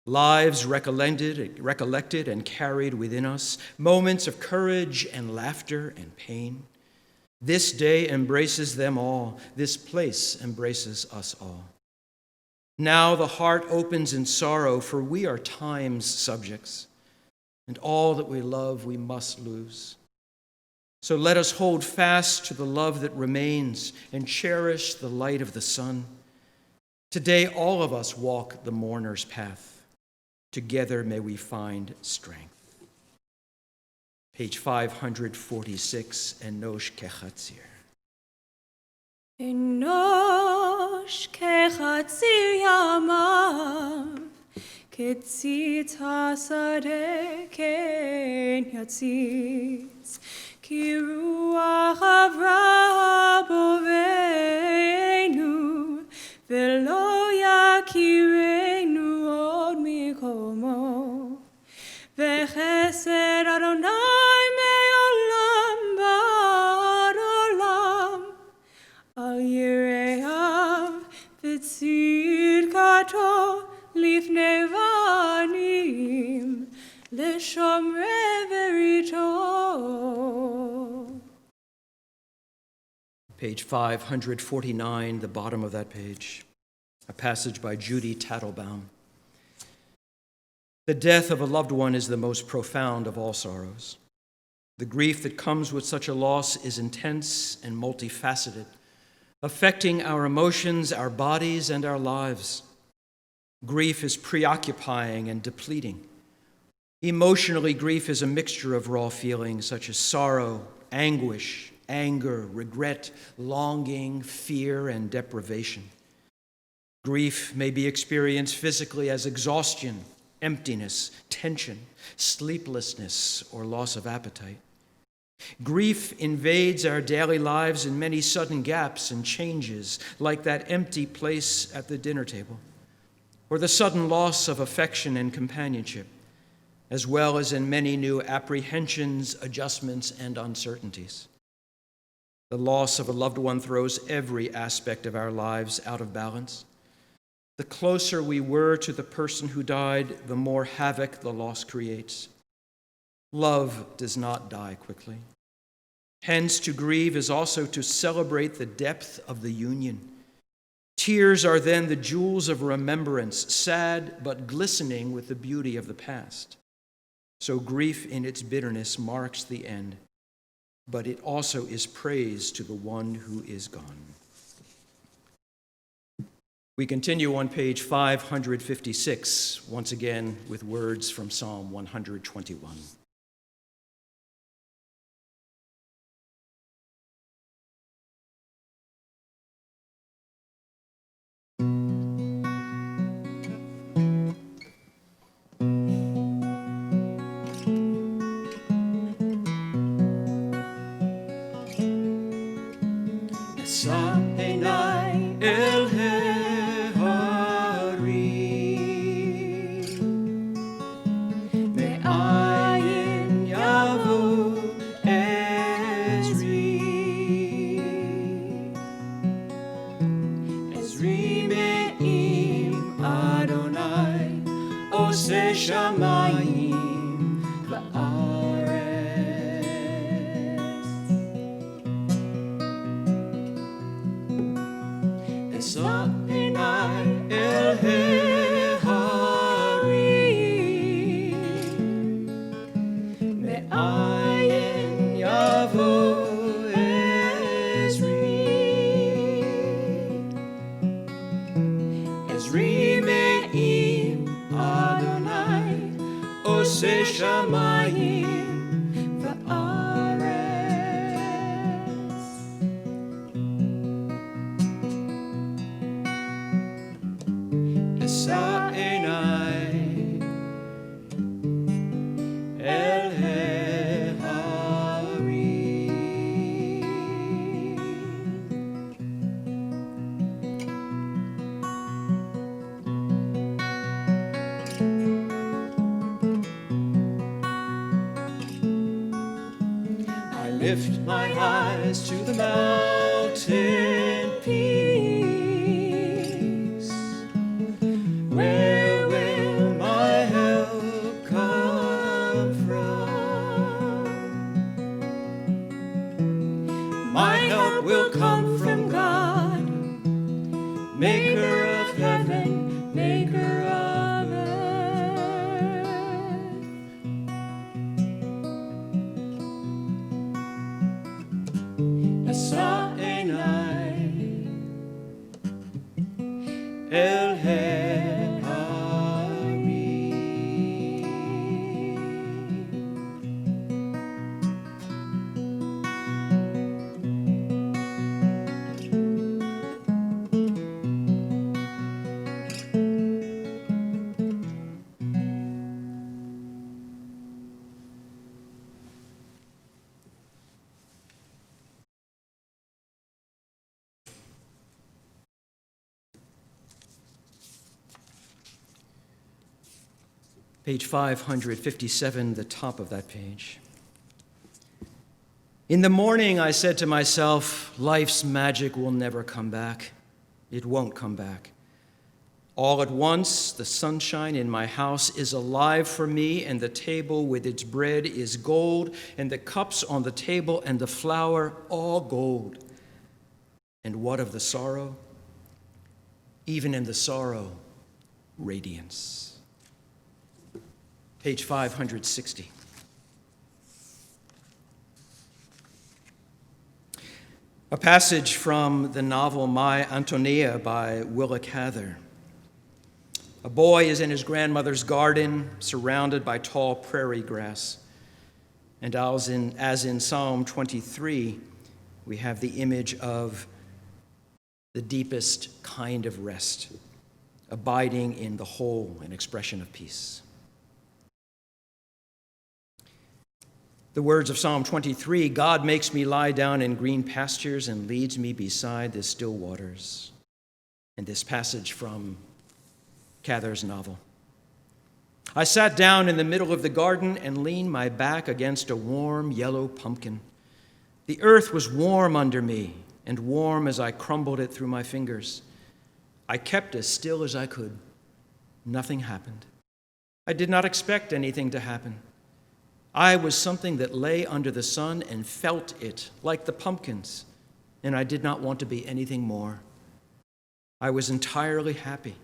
Lives recollected and carried within us, moments of courage and laughter and pain. This day embraces them all. This place embraces us all. Now the heart opens in sorrow, for we are time's subjects, and all that we love we must lose. So let us hold fast to the love that remains and cherish the light of the sun. Today all of us walk the mourner's path. Together may we find strength. Page 546, Enosh Kechatzir. Enosh kechatzir yamav, ketzitz hasadeh ken yatzitz, ki ruach Avraham boveinu, velo yakirenu od mikomo, vechesed Adonai me'olam ba'ad olam, al yireav v'tzidkato lifnei vanim, l'shomrei verito. Page 549, the bottom of that page, a passage by Judy Tattlebaum. The death of a loved one is the most profound of all sorrows. The grief that comes with such a loss is intense and multifaceted, affecting our emotions, our bodies, and our lives. Grief is preoccupying and depleting. Emotionally, grief is a mixture of raw feelings such as sorrow, anguish, anger, regret, longing, fear, and deprivation. Grief may be experienced physically as exhaustion, emptiness, tension, sleeplessness, or loss of appetite. Grief invades our daily lives in many sudden gaps and changes, like that empty place at the dinner table, or the sudden loss of affection and companionship, as well as in many new apprehensions, adjustments, and uncertainties. The loss of a loved one throws every aspect of our lives out of balance. The closer we were to the person who died, the more havoc the loss creates. Love does not die quickly. Hence, to grieve is also to celebrate the depth of the union. Tears are then the jewels of remembrance, sad but glistening with the beauty of the past. So grief in its bitterness marks the end, but it also is praise to the one who is gone. We continue on page 556, once again with words from Psalm 121. lift my eyes to the mountain peaks. Where will my help come from? My help will come from God, maker of heaven, maker of earth. Asa Einai El Page 557, the top of that page. In the morning, I said to myself, life's magic will never come back. It won't come back. All at once, the sunshine in my house is alive for me, and the table with its bread is gold, and the cups on the table and the flour all gold. And what of the sorrow? Even in the sorrow, radiance. Page 560. A passage from the novel My Antonia by Willa Cather. A boy is in his grandmother's garden, surrounded by tall prairie grass. And as in Psalm 23, we have the image of the deepest kind of rest, abiding in the whole, an expression of peace. The words of Psalm 23, God makes me lie down in green pastures and leads me beside the still waters. And this passage from Cather's novel. I sat down in the middle of the garden and leaned my back against a warm yellow pumpkin. The earth was warm under me and warm as I crumbled it through my fingers. I kept as still as I could. Nothing happened. I did not expect anything to happen. I was something that lay under the sun and felt it, like the pumpkins, and I did not want to be anything more. I was entirely happy.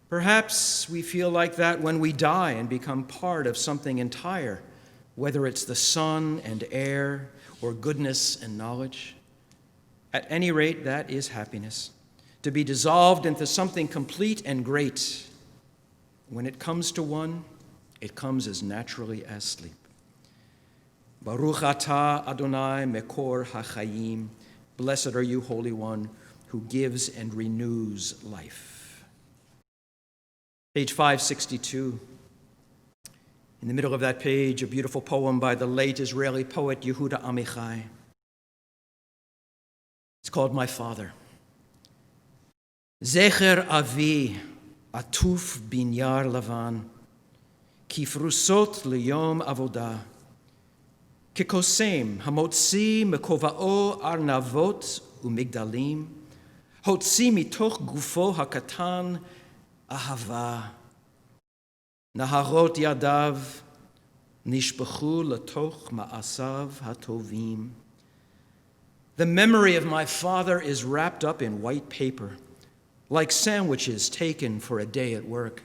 Perhaps we feel like that when we die and become part of something entire, whether it's the sun and air or goodness and knowledge. At any rate, that is happiness, to be dissolved into something complete and great. When it comes to one, it comes as naturally as sleep. Baruch atah Adonai mekor hachayim. Blessed are you, Holy One, who gives and renews life. Page 562. In the middle of that page, a beautiful poem by the late Israeli poet Yehuda Amichai. It's called My Father. Zecher avi atuf binyar lavan. Kifrusot liyom avodah, kikosem hamotzi mekovao arnavot umigdalim, hotzi mitoch gufo hakatan ahava, naharot yadav nishbechu latoch ma'asav hatovim. The memory of my father is wrapped up in white paper, like sandwiches taken for a day at work.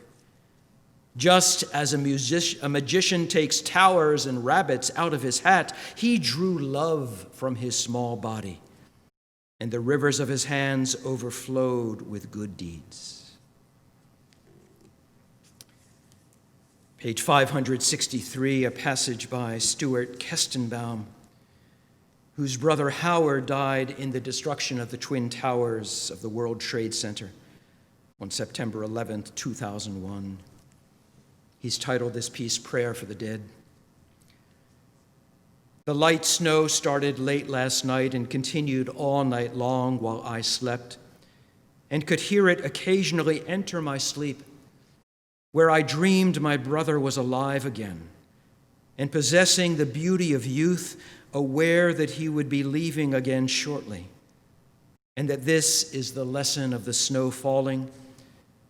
Just as a magician takes towers and rabbits out of his hat, he drew love from his small body, and the rivers of his hands overflowed with good deeds. Page 563, a passage by Stuart Kestenbaum, whose brother Howard died in the destruction of the Twin Towers of the World Trade Center on September 11th, 2001. He's titled this piece, Prayer for the Dead. The light snow started late last night and continued all night long while I slept, and could hear it occasionally enter my sleep, where I dreamed my brother was alive again and possessing the beauty of youth aware that he would be leaving again shortly, and that this is the lesson of the snow falling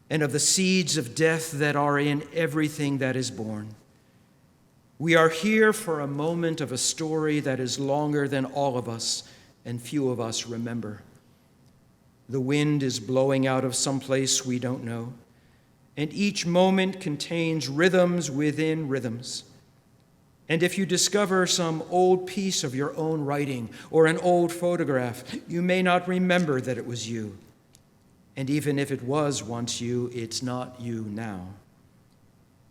and of the seeds of death that are in everything that is born. We are here for a moment of a story that is longer than all of us and few of us remember. The wind is blowing out of some place we don't know, and each moment contains rhythms within rhythms. And if you discover some old piece of your own writing or an old photograph, you may not remember that it was you. And even if it was once you, it's not you now.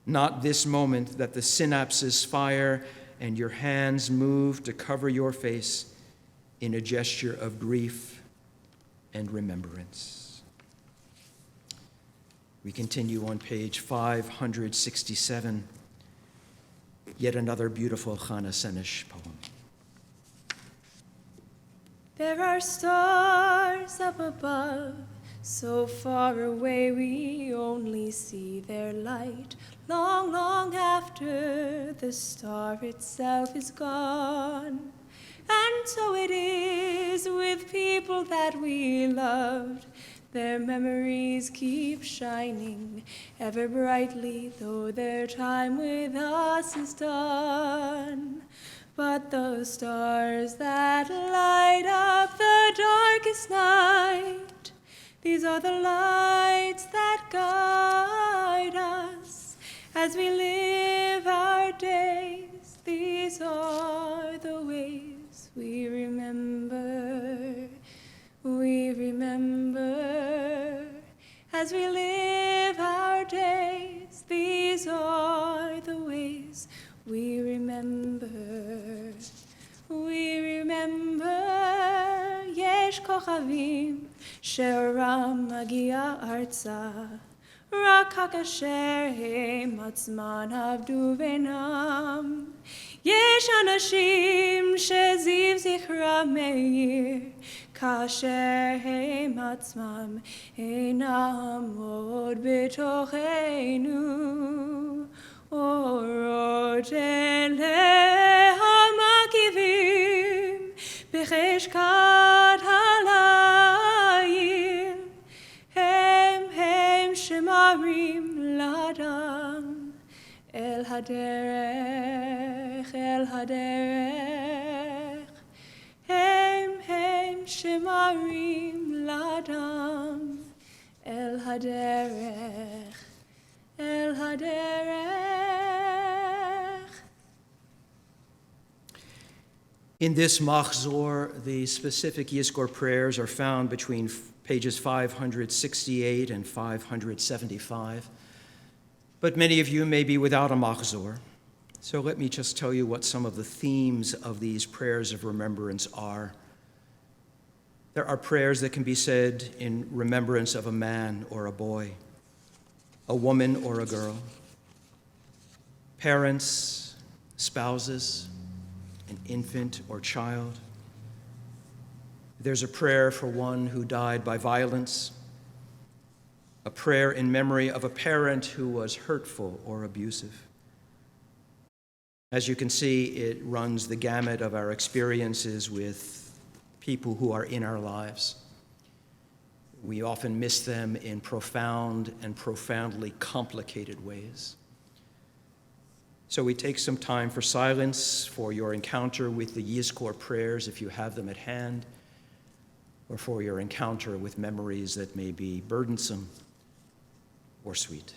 Not this moment that the synapses fire and your hands move to cover your face in a gesture of grief and remembrance. We continue on page 567, yet another beautiful Chana Senesh poem. There are stars up above, so far away we only see their light, long, long after the star itself is gone. And so it is with people that we loved. Their memories keep shining ever brightly, though their time with us is done. But those stars that light up the darkest night, these are the lights that guide us as we live our days. These are the ways we remember. We remember as we live our days. These are the ways we remember. We remember. יש כוכבים שאורם מגיע ארצה, רק כאשר הם עצמם עבדו בינם. יש אנשים שזיו זכרם מאיר, כאשר הם עצמם אינם עוד בתוכנו. אורות אלה המקיפים בחשכת הליל, הם שמרים לאדם אל הדרך, אל הדרך. הם שמרים לאדם אל הדרך, אל הדרך. In this Machzor, the specific Yizkor prayers are found between pages 568 and 575. But many of you may be without a Machzor, so let me just tell you what some of the themes of these prayers of remembrance are. There are prayers that can be said in remembrance of a man or a boy, a woman or a girl, parents, spouses, an infant or child. There's a prayer for one who died by violence, a prayer in memory of a parent who was hurtful or abusive. As you can see, it runs the gamut of our experiences with people who are in our lives. We often miss them in profound and profoundly complicated ways. So we take some time for silence for your encounter with the Yizkor prayers, if you have them at hand, or for your encounter with memories that may be burdensome or sweet.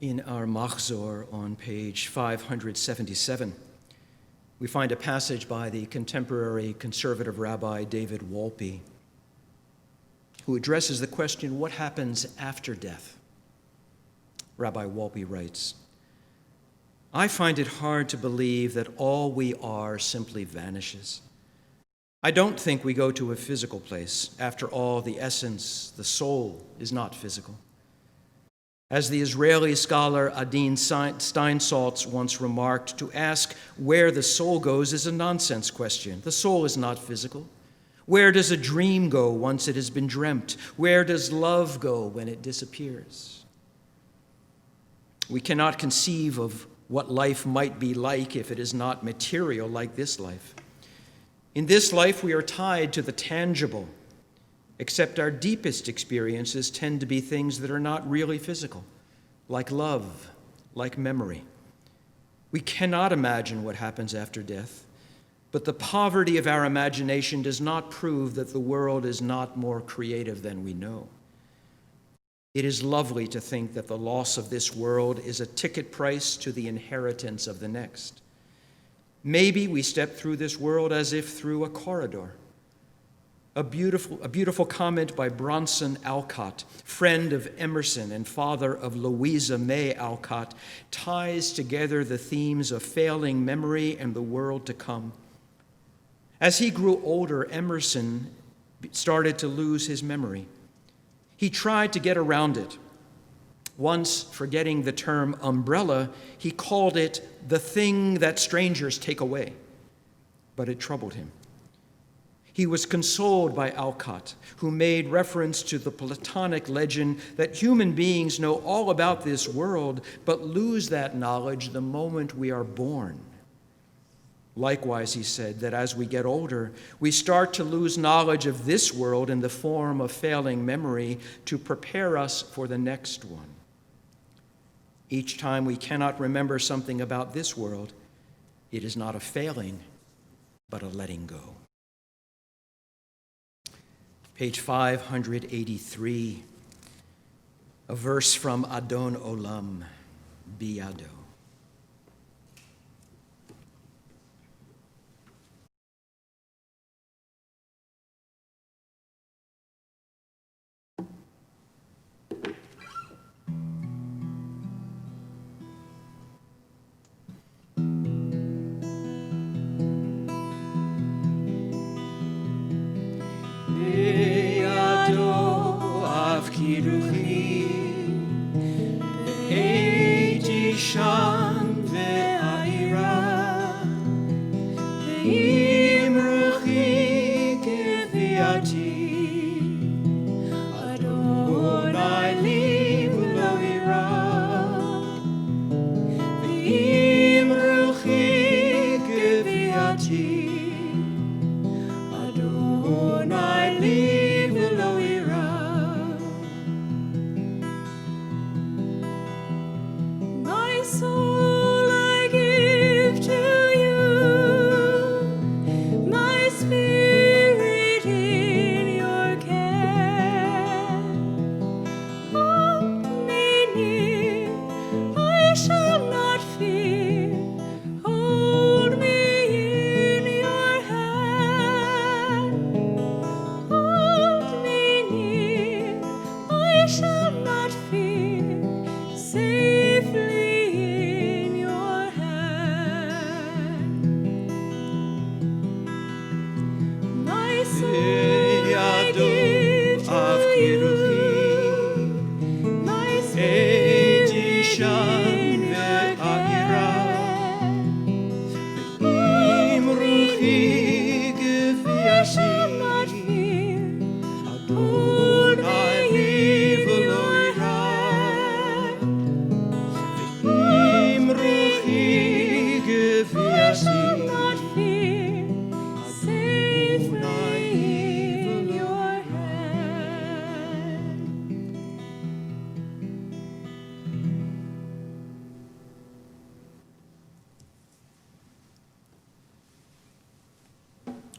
In our Machzor on page 577, we find a passage by the contemporary conservative rabbi David Wolpe, who addresses the question, what happens after death? Rabbi Wolpe writes, I find it hard to believe that all we are simply vanishes. I don't think we go to a physical place. After all, the essence, the soul, is not physical. As the Israeli scholar Adin Steinsaltz once remarked, to ask where the soul goes is a nonsense question. The soul is not physical. Where does a dream go once it has been dreamt? Where does love go when it disappears? We cannot conceive of what life might be like if it is not material like this life. In this life, we are tied to the tangible, except our deepest experiences tend to be things that are not really physical, like love, like memory. We cannot imagine what happens after death, but the poverty of our imagination does not prove that the world is not more creative than we know. It is lovely to think that the loss of this world is a ticket price to the inheritance of the next. Maybe we step through this world as if through a corridor. A beautiful comment by Bronson Alcott, friend of Emerson and father of Louisa May Alcott, ties together the themes of failing memory and the world to come. As he grew older, Emerson started to lose his memory. He tried to get around it. Once, forgetting the term umbrella, he called it the thing that strangers take away, but it troubled him. He was consoled by Alcott, who made reference to the Platonic legend that human beings know all about this world, but lose that knowledge the moment we are born. Likewise, he said that as we get older, we start to lose knowledge of this world in the form of failing memory to prepare us for the next one. Each time we cannot remember something about this world, it is not a failing, but a letting go. Page 583, a verse from Adon Olam, Biyado.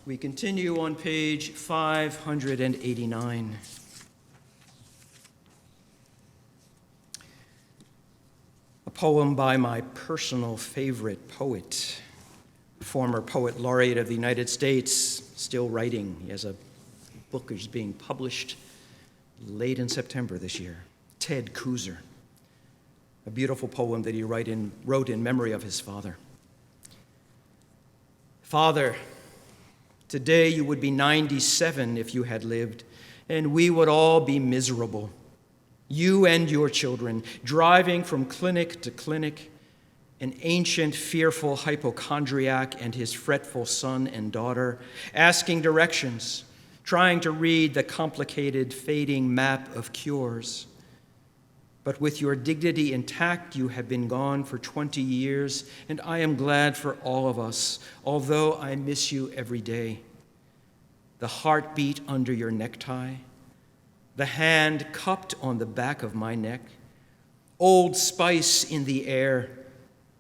We continue on page 589. A poem by my personal favorite poet, former poet laureate of the United States, still writing. He has a book that's being published late in September this year, Ted Kooser. A beautiful poem that he wrote in memory of his father. Father, today you would be 97 if you had lived, and we would all be miserable. You and your children, driving from clinic to clinic, an ancient, fearful hypochondriac and his fretful son and daughter, asking directions, trying to read the complicated, fading map of cures. But with your dignity intact, you have been gone for 20 years, and I am glad for all of us, although I miss you every day. The heartbeat under your necktie, the hand cupped on the back of my neck, Old Spice in the air,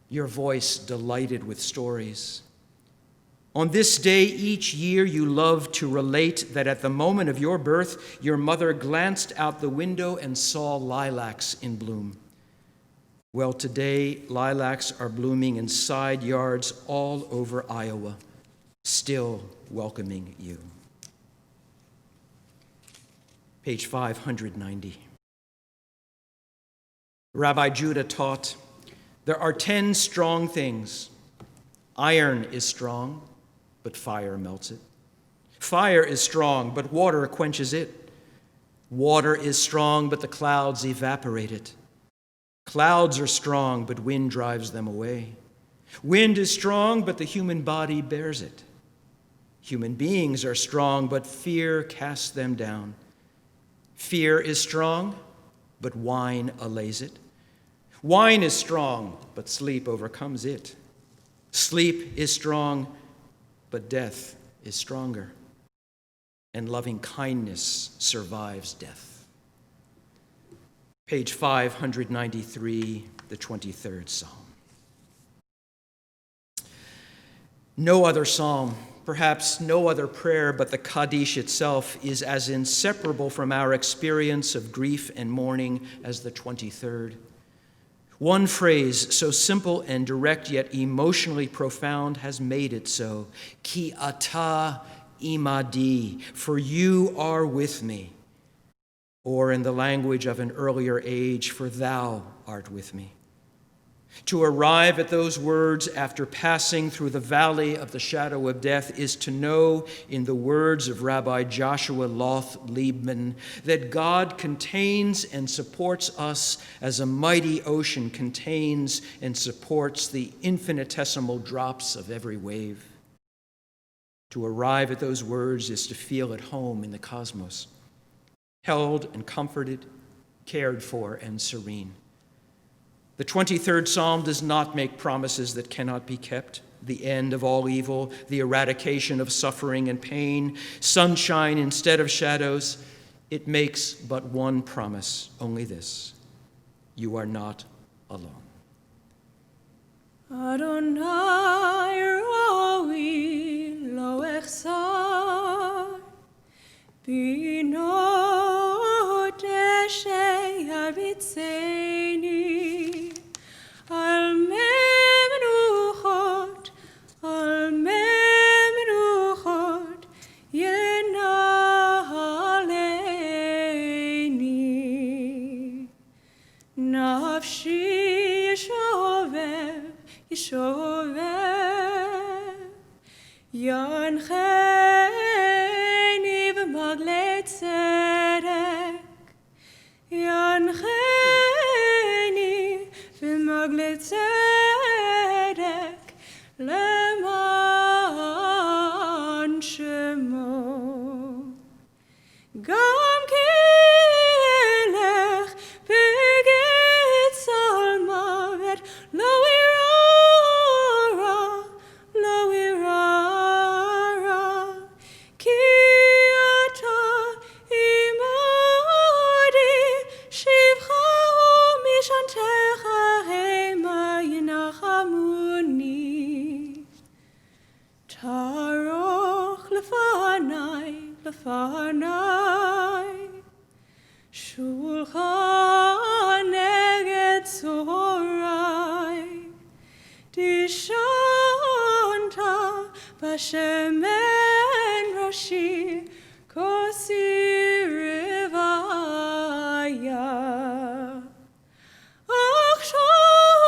your voice delighted with stories. On this day each year you love to relate that at the moment of your birth, your mother glanced out the window and saw lilacs in bloom. Well, today lilacs are blooming in side yards all over Iowa, still welcoming you. Page 590. Rabbi Judah taught, there are 10 strong things. Iron is strong, but fire melts it. Fire is strong, but water quenches it. Water is strong, but the clouds evaporate it. Clouds are strong, but wind drives them away. Wind is strong, but the human body bears it. Human beings are strong, but fear casts them down. Fear is strong, but wine allays it. Wine is strong, but sleep overcomes it. Sleep is strong, but death is stronger. And loving kindness survives death. Page 593, the 23rd Psalm. No other psalm, perhaps no other prayer but the Kaddish itself is as inseparable from our experience of grief and mourning as the 23rd. One phrase, so simple and direct yet emotionally profound, has made it so. Ki ata imadi, for you are with me. Or in the language of an earlier age, for thou art with me. To arrive at those words after passing through the valley of the shadow of death is to know, in the words of Rabbi Joshua Loth Liebman, that God contains and supports us as a mighty ocean contains and supports the infinitesimal drops of every wave. To arrive at those words is to feel at home in the cosmos, held and comforted, cared for and serene. The 23rd Psalm does not make promises that cannot be kept. The end of all evil, the eradication of suffering and pain, sunshine instead of shadows. It makes but one promise, only this: you are not alone. Adonai roi lo echsar, bino deshe yavitzeni. Al memnuchot yenaleini. Nafshi yishovev, yancheni v'magle tzedek, yancheni v'magle tzedek, leman shemo. Gam ki elech begit salmavet, lo irara, ki ata imadi, shivcha u'mishantecha hema yinachamuni. Taroch lefanai, lefanai, ושמן ראשי כוסי רוויה. עכשיו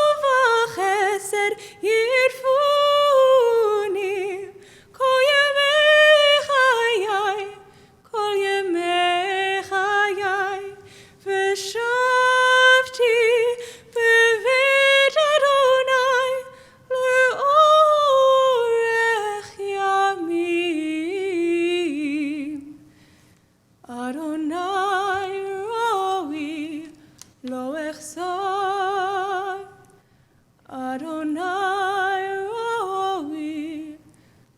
החסד ירדפוני כל ימי חיי, כל ימי חיי, ושבתי בבית אדוני לאורך ימים. אדוני ראוי לא אחסר, אדוני ראוי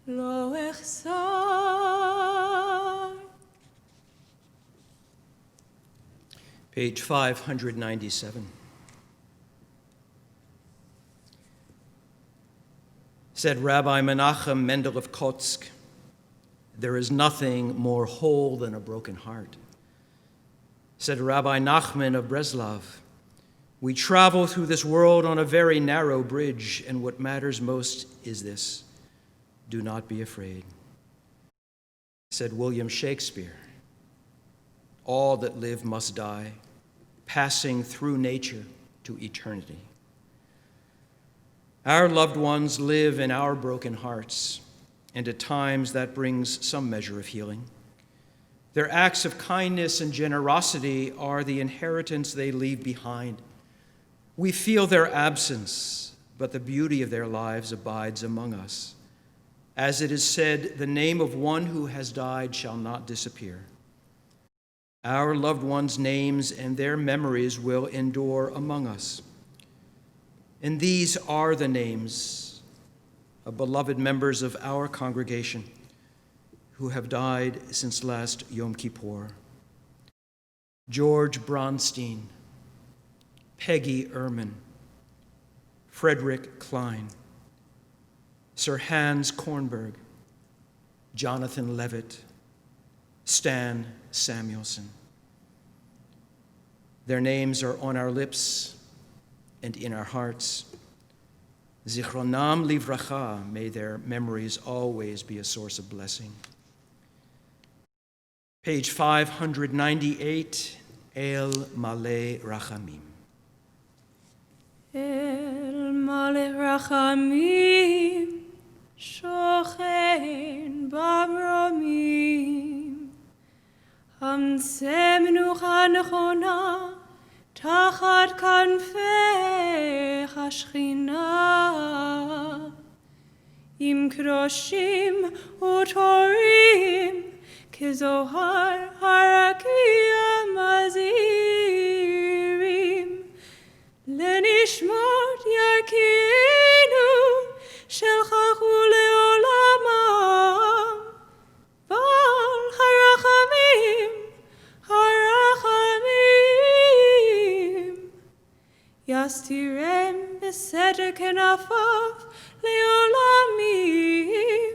לא אחסר. Page 597. Said Rabbi Menachem Mendel of Kotsk, "There is nothing more whole than a broken heart." Said Rabbi Nachman of Breslov, "We travel through this world on a very narrow bridge, and what matters most is this: do not be afraid." Said William Shakespeare, "All that live must die, passing through nature to eternity." Our loved ones live in our broken hearts, and at times that brings some measure of healing. Their acts of kindness and generosity are the inheritance they leave behind. We feel their absence, but the beauty of their lives abides among us. As it is said, the name of one who has died shall not disappear. Our loved ones' names and their memories will endure among us. And these are the names of beloved members of our congregation who have died since last Yom Kippur: George Bronstein, Peggy Ehrman, Frederick Klein, Sir Hans Kornberg, Jonathan Levitt, Stan Samuelson. Their names are on our lips and in our hearts. Zichronam livracha, may their memories always be a source of blessing. Page 598, El Maleh Rachamim. El Maleh Rachamim, shochen במרומים, המצא מנוחה נכונה תחת כנפיך השכינה, עם קרושים וטורים כזוהר הרקיע מזהירים, לנשמות יקינו שכחו לעולמם, בעל הרחמים, הרחמים, יסתירם בסתר כנפיו לעולמים,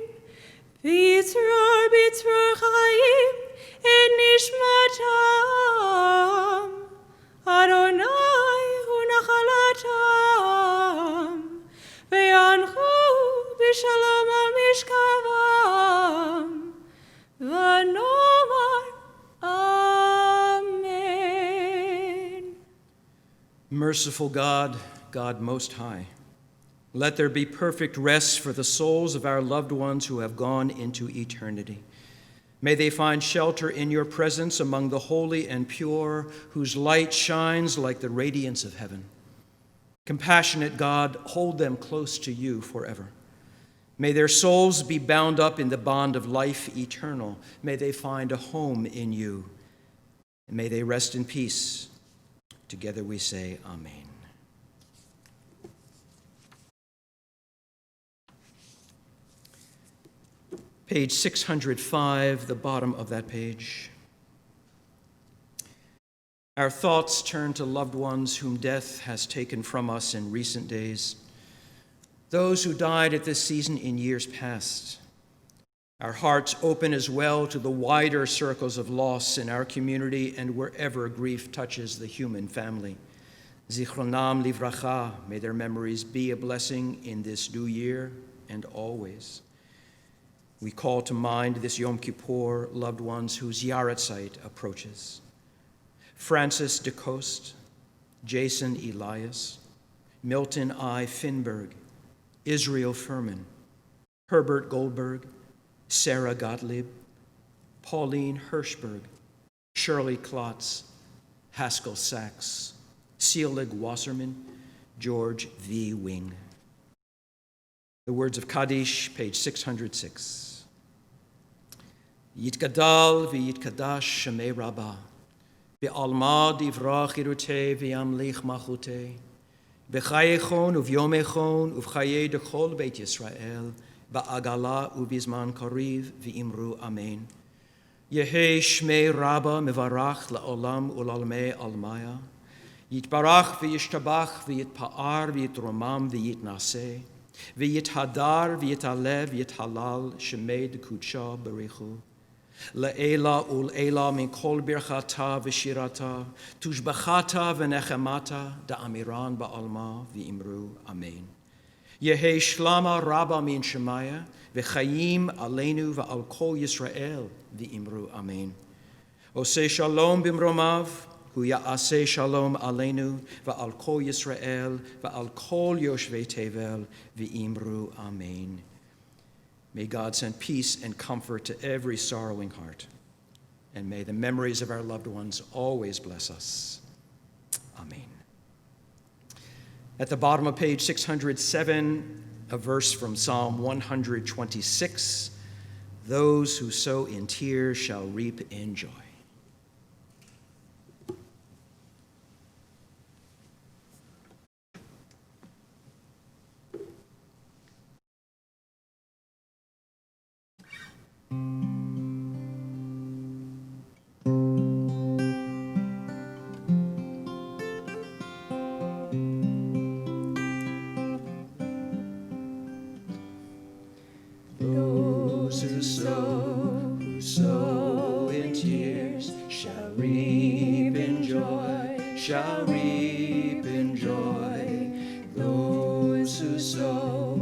בצרור חיים את נשמתם, אדוני הוא נחלתם, וינחו בשלום על משכבם, ונאמר Amen. Merciful God, God Most High, let there be perfect rest for the souls of our loved ones who have gone into eternity. May they find shelter in your presence among the holy and pure, whose light shines like the radiance of heaven. Compassionate God, hold them close to you forever. May their souls be bound up in the bond of life eternal. May they find a home in you. And may they rest in peace. Together we say, Amen. Page 605, the bottom of that page. Our thoughts turn to loved ones whom death has taken from us in recent days, those who died at this season in years past. Our hearts open as well to the wider circles of loss in our community and wherever grief touches the human family. Zichronam livracha, may their memories be a blessing in this new year and always. We call to mind this Yom Kippur loved ones whose Yahrzeit approaches. Francis DeCoste, Jason Elias, Milton I. Finberg, Israel Furman, Herbert Goldberg, Sarah Gottlieb, Pauline Hirschberg, Shirley Klotz, Haskell Sachs, Selig Wasserman, George V. Wing. The words of Kaddish, page 606. Yitgadal v'yitkadash shemei rabbah, v'alma divrach irutei v'yamlich machutei, v'chayechon uv'yomechon uv'chayei dechol beit Yisrael, ba'agala uv'izman kariv v'imru amen. Yehei shmei rabbah mevarach la'olam u'lalmei almaya, yitbarach v'yishtabach v'yitpa'ar v'yitromam v'yitnaseh, v'yithadar v'yitalev v'yithalal shemei dekudsha berichu. Le'ela ul'ela min kol birchata v'shirata, tushbachata v'nechemata da'amiran ba'alma v'imru amen. Yehei shlama rabba min shemaya, v'chayim aleinu v'al kol Yisrael v'imru amen. Oseh shalom bimromav, hu ya'aseh shalom aleinu v'al kol Yisrael v'al kol yoshvei tevel v'imru amen. May God send peace and comfort to every sorrowing heart, and may the memories of our loved ones always bless us. Amen. At the bottom of page 607, a verse from Psalm 126, those who sow in tears shall reap in joy. Those who sow in tears shall reap in joy, shall reap in joy. Those who sow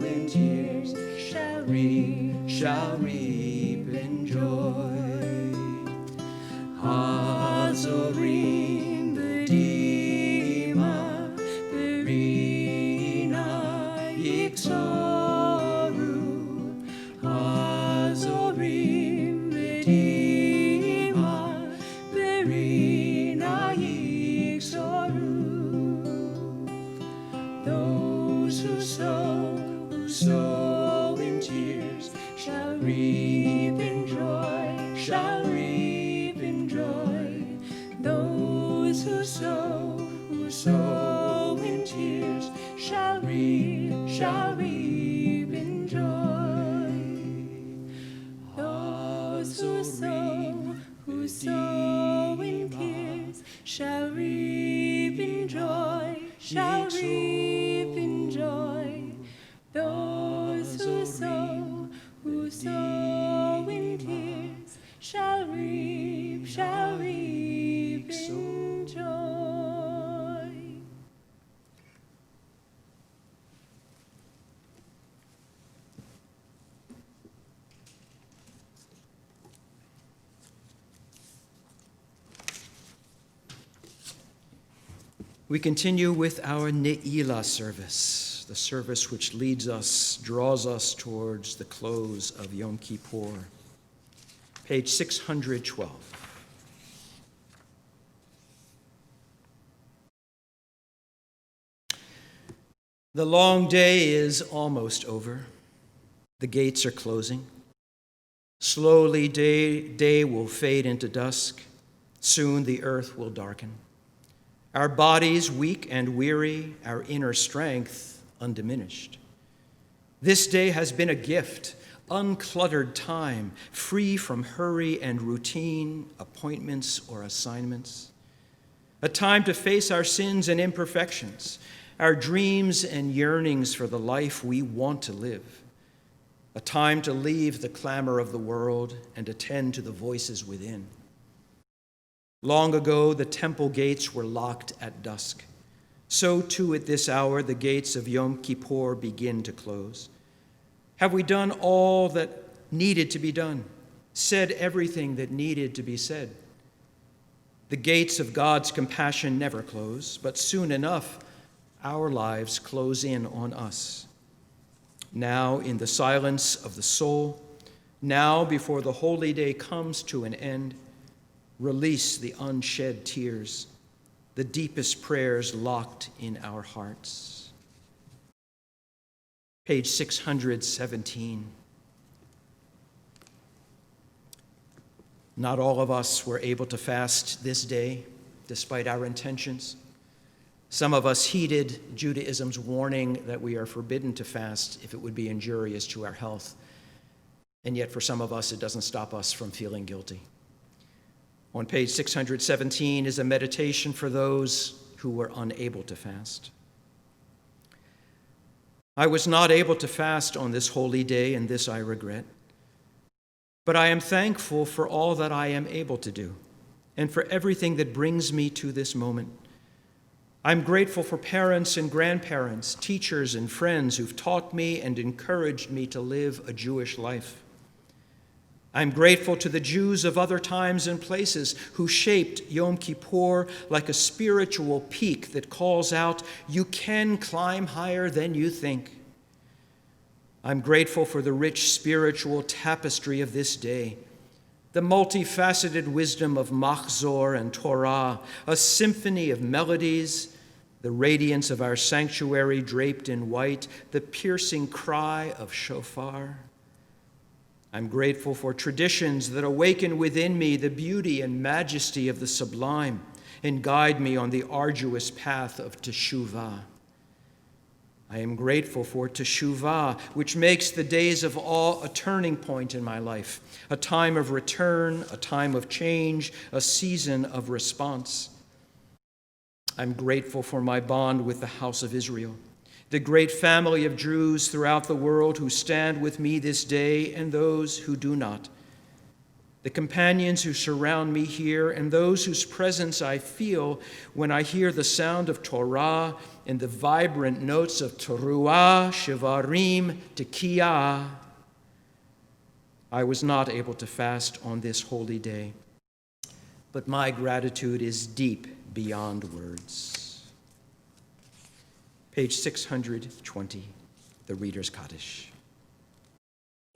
in tears shall reap in joy. Hazorim b'dima berina yiksoru. Hazorim b'dima berina yiksoru. Those who sow in tears shall reap in joy, shall reap in joy. Those who sow in tears shall reap in joy. Those who sow in tears shall reap in joy, shall reap in joy. Those who sow in tears shall reap in joy. We continue with our Ne'ilah service, the service which leads us, draws us towards the close of Yom Kippur. Page 612. The long day is almost over. The gates are closing. Slowly day will fade into dusk. Soon the earth will darken. Our bodies weak and weary, our inner strength undiminished. This day has been a gift, uncluttered time, free from hurry and routine, appointments or assignments. A time to face our sins and imperfections, our dreams and yearnings for the life we want to live. A time to leave the clamor of the world and attend to the voices within. Long ago, the temple gates were locked at dusk. So too at this hour, the gates of Yom Kippur begin to close. Have we done all that needed to be done? Said everything that needed to be said? The gates of God's compassion never close, but soon enough, our lives close in on us. Now, in the silence of the soul, now before the holy day comes to an end, release the unshed tears, the deepest prayers locked in our hearts. Page 617. Not all of us were able to fast this day, despite our intentions. Some of us heeded Judaism's warning that we are forbidden to fast if it would be injurious to our health. And yet for some of us, it doesn't stop us from feeling guilty. On page 617 is a meditation for those who were unable to fast. I was not able to fast on this holy day, and this I regret. But I am thankful for all that I am able to do, and for everything that brings me to this moment. I'm grateful for parents and grandparents, teachers and friends who've taught me and encouraged me to live a Jewish life. I'm grateful to the Jews of other times and places who shaped Yom Kippur like a spiritual peak that calls out, "You can climb higher than you think." I'm grateful for the rich spiritual tapestry of this day, the multifaceted wisdom of Machzor and Torah, a symphony of melodies, the radiance of our sanctuary draped in white, the piercing cry of shofar. I'm grateful for traditions that awaken within me the beauty and majesty of the sublime and guide me on the arduous path of teshuvah. I am grateful for teshuvah, which makes the days of awe a turning point in my life, a time of return, a time of change, a season of response. I'm grateful for my bond with the house of Israel, the great family of Jews throughout the world who stand with me this day and those who do not, the companions who surround me here and those whose presence I feel when I hear the sound of Torah and the vibrant notes of Teruah, Shivarim, Tekiyah. I was not able to fast on this holy day, but my gratitude is deep beyond words. Page 620, the Reader's Kaddish.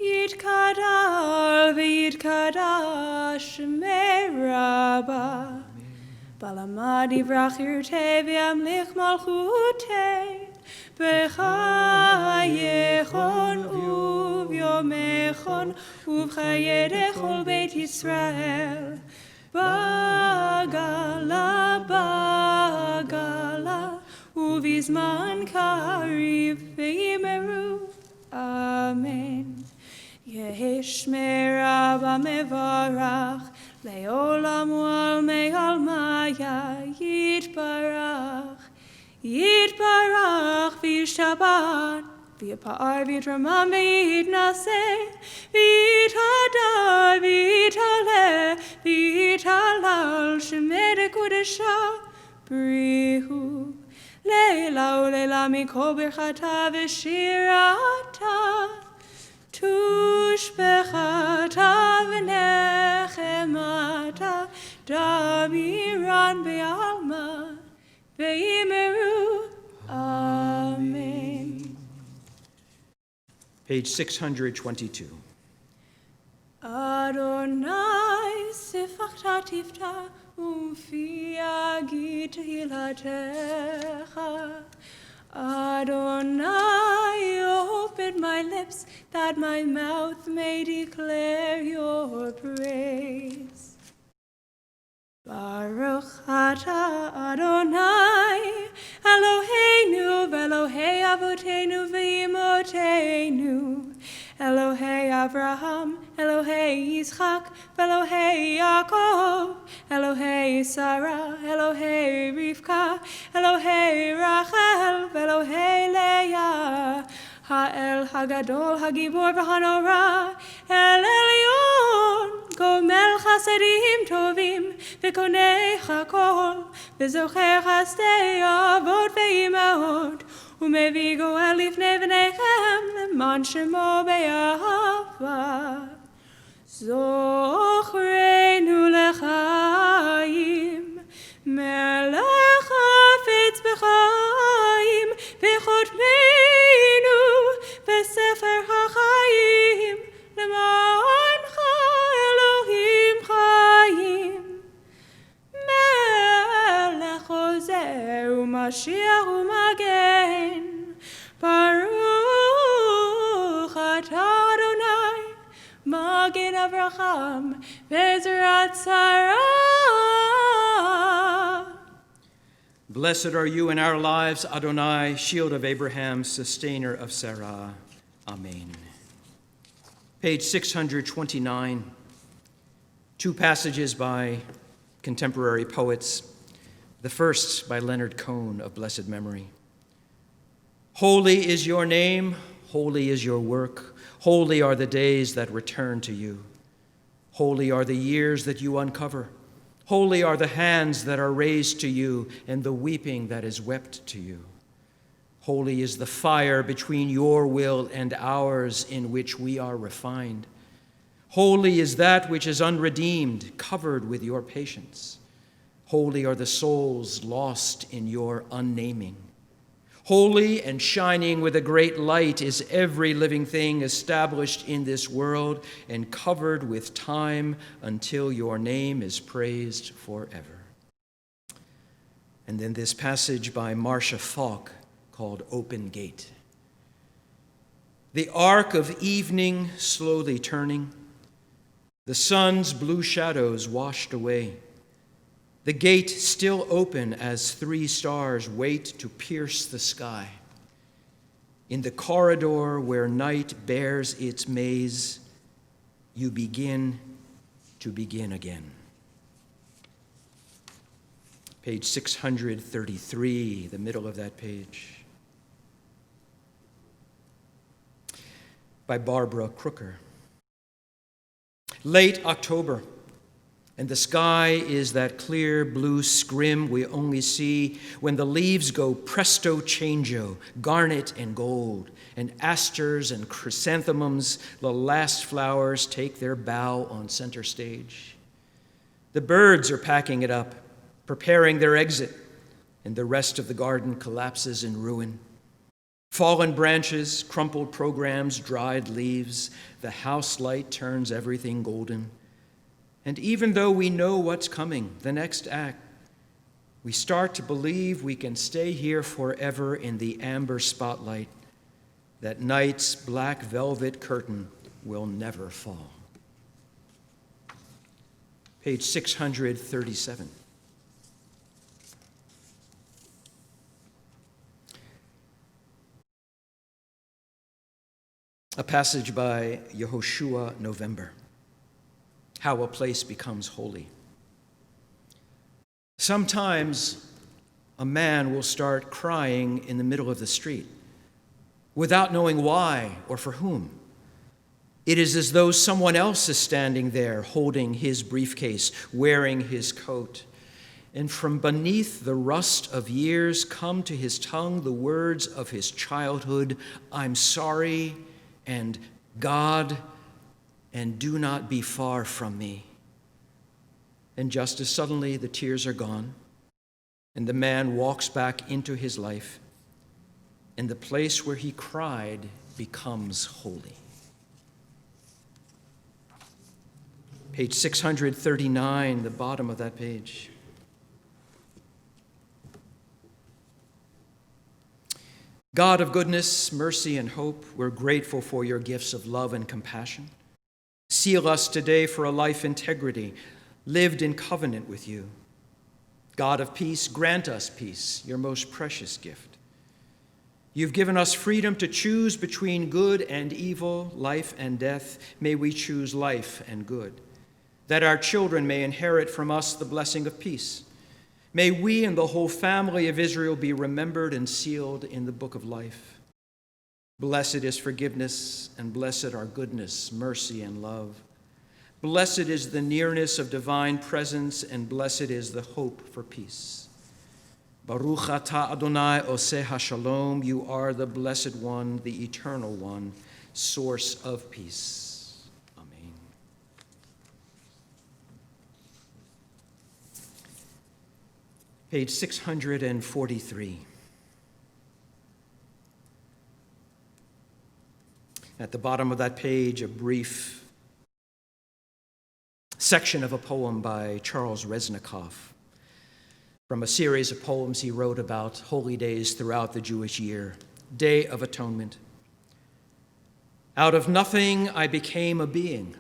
Yitkadal v'yitkadash shmei Rabbah Balamad yivrach yirtei v'yamlich malchutei b'chayechon uvyomechon uv'chayei chol Beit Yisrael Bagala bagala uvizman kariv v'yimeru Amen. Yehi shmei Rabbah mevarach le'olam u'almei almaya yitbarach yitbarach v'yishtabat v'yipar v'yitramam v'yitnaseh v'yitadar v'yitaleh v'yitalal shemei dekudesha brihu Leila u'leila mikol birchata v'shirata Tushbechata v'nechemata Damiran be'alma ve'imeru Amen. Page 622. Adonai sifachta tifta umfi agit hilatecha Adonai, open my lips, that my mouth may declare your praise. Baruch atah Adonai, Eloheinu v'Elohei Avotenu v'Imotenu, Elohei Avraham, Elohei Yitzchak, v'Elohei Yaakov, Elohei Sarah, Elohei Rivka, Elohei Rachel, v'Elohei Leah, Ha'el Hagadol, Hagibor v'Hanora, El Elyon, Gomel Chasadim Tovim, v'Konei Chakol, v'Zocher Chasdei Avot v'Imaot, ומביאו אל לפני בניכם למען שמו באהבה. זוכרנו לחיים, מלך חפץ בחיים, וחותמנו בספר החיים, למענך אלוהים חיים. מלך עוזר ומשיח ומגן, ברוך אתה אדוני, מגן אברהם בעזרת שרה. Blessed are you in our lives, Adonai, shield of Abraham, sustainer of Sarah. Amen. Page 629, two passages by contemporary poets. The first by Leonard Cohen of blessed memory. Holy is your name, holy is your work, holy are the days that return to you. Holy are the years that you uncover. Holy are the hands that are raised to you and the weeping that is wept to you. Holy is the fire between your will and ours in which we are refined. Holy is that which is unredeemed, covered with your patience. Holy are the souls lost in your unnaming. Holy and shining with a great light is every living thing established in this world and covered with time until your name is praised forever. And then this passage by Marcia Falk called Open Gate. The arc of evening slowly turning, the sun's blue shadows washed away, the gate still open as 3 stars wait to pierce the sky. In the corridor where night bears its maze, you begin to begin again. Page 633, the middle of that page. By Barbara Crooker. Late October, and the sky is that clear blue scrim we only see when the leaves go presto changeo, garnet and gold, and asters and chrysanthemums, the last flowers, take their bow on center stage. The birds are packing it up, preparing their exit, and the rest of the garden collapses in ruin. Fallen branches, crumpled programs, dried leaves, the house light turns everything golden. And even though we know what's coming, the next act, we start to believe we can stay here forever in the amber spotlight, that night's black velvet curtain will never fall. Page 637. A passage by Yehoshua November. How a place becomes holy. Sometimes a man will start crying in the middle of the street without knowing why or for whom. It is as though someone else is standing there holding his briefcase, wearing his coat. And from beneath the rust of years come to his tongue the words of his childhood, I'm sorry, and God, and do not be far from me. And just as suddenly the tears are gone, and the man walks back into his life, and the place where he cried becomes holy. Page 639, the bottom of that page. God of goodness, mercy, and hope, we're grateful for your gifts of love and compassion. Seal us today for a life integrity, lived in covenant with you. God of peace, grant us peace, your most precious gift. You've given us freedom to choose between good and evil, life and death. May we choose life and good, that our children may inherit from us the blessing of peace. May we and the whole family of Israel be remembered and sealed in the book of life. Blessed is forgiveness, and blessed are goodness, mercy, and love. Blessed is the nearness of divine presence, and blessed is the hope for peace. Baruch atah Adonai oseh hashalom. You are the blessed one, the eternal one, source of peace. Amen. Page 643. At the bottom of that page, a brief section of a poem by Charles Reznikoff from a series of poems he wrote about holy days throughout the Jewish year. Day of Atonement. Out of nothing I became a being,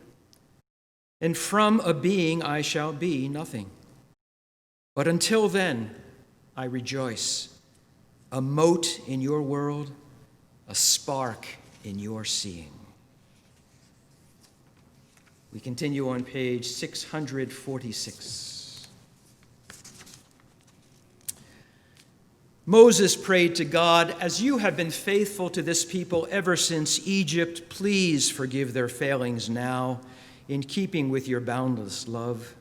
and from a being I shall be nothing. But until then, I rejoice, a mote in your world, a spark in your seeing. We continue on page 646. Moses prayed to God, as you have been faithful to this people ever since Egypt, please forgive their failings now, in keeping with your boundless love.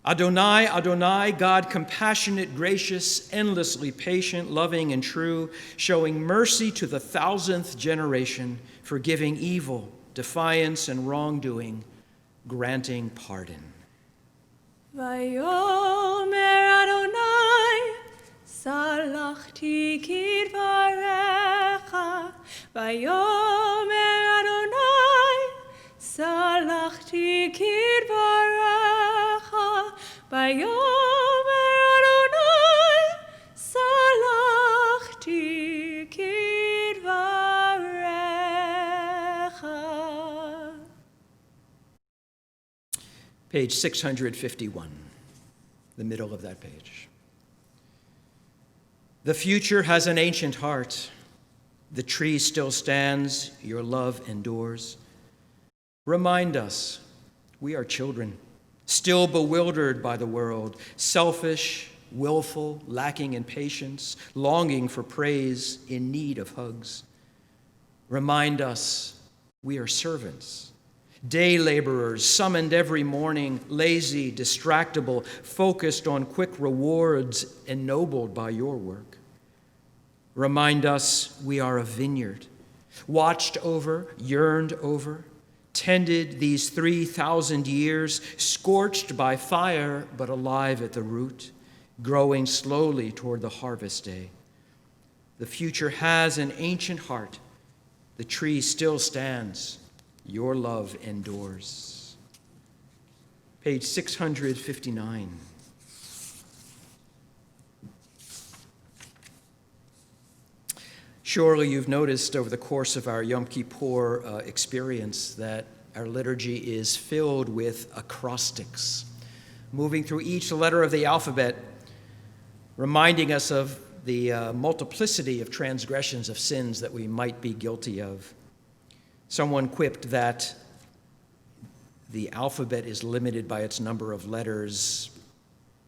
Adonai, Adonai, God compassionate, gracious, endlessly patient, loving, and true, showing mercy to the 1,000th generation, forgiving evil, defiance, and wrongdoing, granting pardon. Vayomer Adonai, salachti kidvarecha. Vayomer Adonai, salachti kidvarecha. Vayomer Adonai, salachti kidvarecha. Page 651, the middle of that page. The future has an ancient heart. The tree still stands, your love endures. Remind us, we are children, still bewildered by the world, selfish, willful, lacking in patience, longing for praise, in need of hugs. Remind us, we are servants, day laborers, summoned every morning, lazy, distractible, focused on quick rewards, ennobled by your work. Remind us we are a vineyard, watched over, yearned over, tended these 3,000 years, scorched by fire, but alive at the root, growing slowly toward the harvest day. The future has an ancient heart. The tree still stands. Your love endures. Page 659. Surely you've noticed over the course of our Yom Kippur experience that our liturgy is filled with acrostics, moving through each letter of the alphabet, reminding us of the multiplicity of transgressions of sins that we might be guilty of. Someone quipped that the alphabet is limited by its number of letters,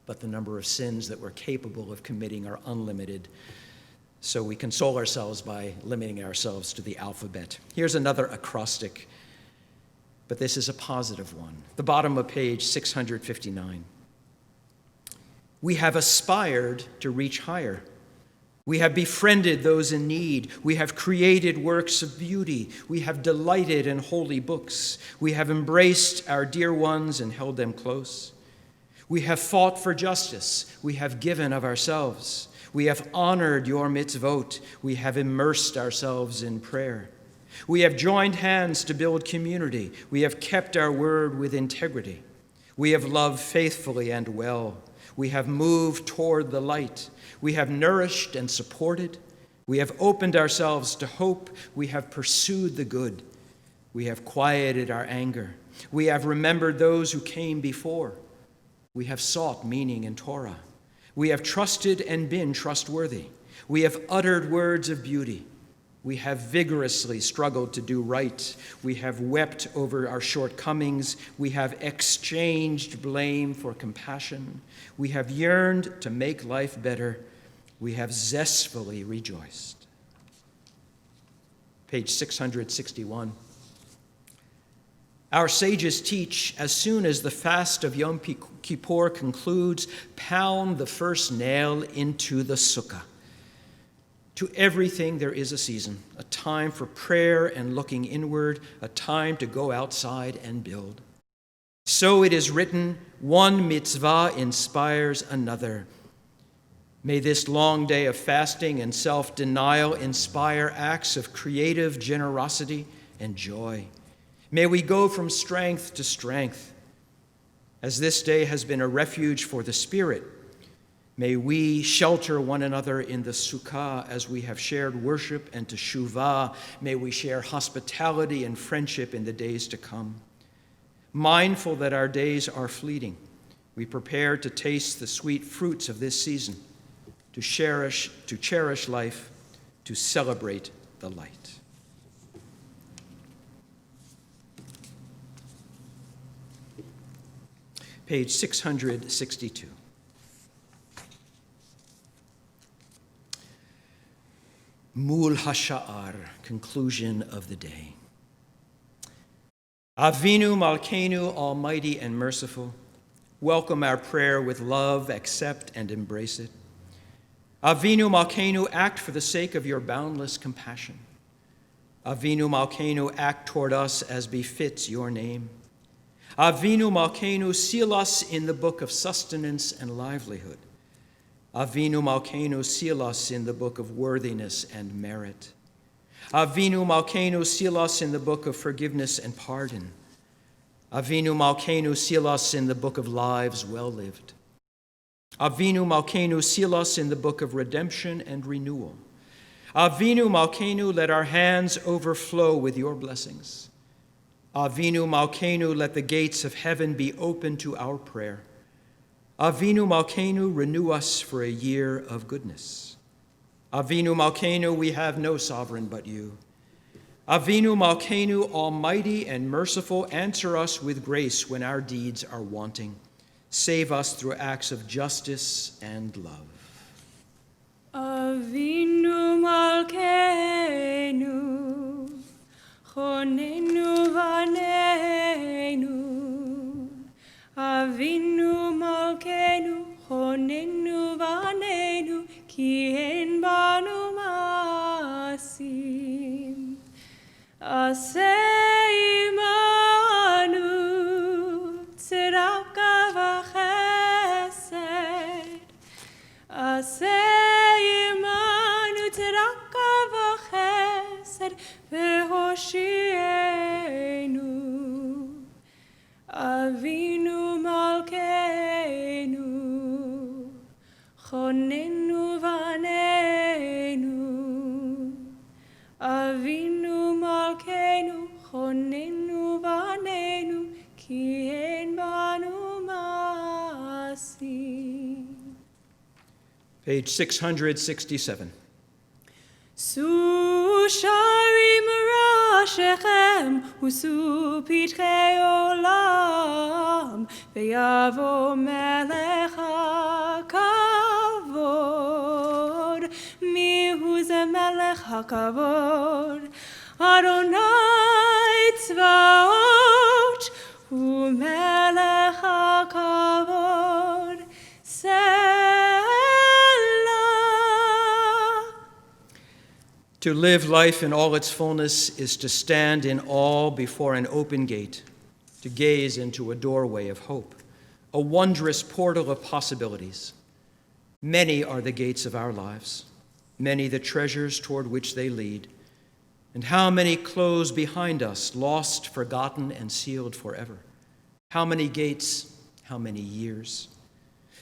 but the number of sins that we're capable of committing are unlimited. So we console ourselves by limiting ourselves to the alphabet. Here's another acrostic, but this is a positive one. The bottom of page 659. We have aspired to reach higher. We have befriended those in need. We have created works of beauty. We have delighted in holy books. We have embraced our dear ones and held them close. We have fought for justice. We have given of ourselves. We have honored your mitzvot. We have immersed ourselves in prayer. We have joined hands to build community. We have kept our word with integrity. We have loved faithfully and well. We have moved toward the light. We have nourished and supported. We have opened ourselves to hope. We have pursued the good. We have quieted our anger. We have remembered those who came before. We have sought meaning in Torah. We have trusted and been trustworthy. We have uttered words of beauty. We have vigorously struggled to do right. We have wept over our shortcomings. We have exchanged blame for compassion. We have yearned to make life better. We have zestfully rejoiced. Page 661. Our sages teach, as soon as the fast of Yom Kippur concludes, pound the first nail into the sukkah. To everything there is a season, a time for prayer and looking inward, a time to go outside and build. So it is written, one mitzvah inspires another. May this long day of fasting and self-denial inspire acts of creative generosity and joy. May we go from strength to strength. As this day has been a refuge for the spirit, may we shelter one another in the sukkah as we have shared worship and teshuvah. May we share hospitality and friendship in the days to come. Mindful that our days are fleeting, we prepare to taste the sweet fruits of this season, to cherish life, to celebrate the light. Page 662. Mul Hasha'ar, conclusion of the day. Avinu Malkeinu, almighty and merciful, welcome our prayer with love, accept and embrace it. Avinu Malkeinu, act for the sake of your boundless compassion. Avinu Malkeinu, act toward us as befits your name. Avinu Malkeinu, seal us in the book of sustenance and livelihood. Avinu Malkeinu, seal us in the book of worthiness and merit. Avinu Malkeinu, seal us in the book of forgiveness and pardon. Avinu Malkeinu, seal us in the book of lives well lived. Avinu Malkeinu, seal us in the book of redemption and renewal. Avinu Malkeinu, let our hands overflow with your blessings. Avinu Malkeinu, let the gates of heaven be open to our prayer. Avinu Malkeinu, renew us for a year of goodness. Avinu Malkeinu, we have no sovereign but you. Avinu Malkeinu, almighty and merciful, answer us with grace when our deeds are wanting. Save us through acts of justice and love. Avinu Malkeinu, chonenu vaneinu. Avinu Malkeinu, chonenu vaneinu, ki en banu masim. Aseh imanu, tzedakah v'chesed. Aseh imanu, tzedakah v'chesed, v'hoshienu. Avinu Malkeinu, chonenu vaneinu. Avinu Malkeinu, chonenu vaneinu, ki en banu masim. Page 667. Su sharim rashechem, usu pitchei olam, v'yavo melech hakavod. Mihu ze melech hakavod, Adonai tzvaot, hu melech hakavod, To live life in all its fullness is to stand in awe before an open gate, to gaze into a doorway of hope, a wondrous portal of possibilities. Many are the gates of our lives, many the treasures toward which they lead, and how many close behind us, lost, forgotten, and sealed forever. How many gates, how many years.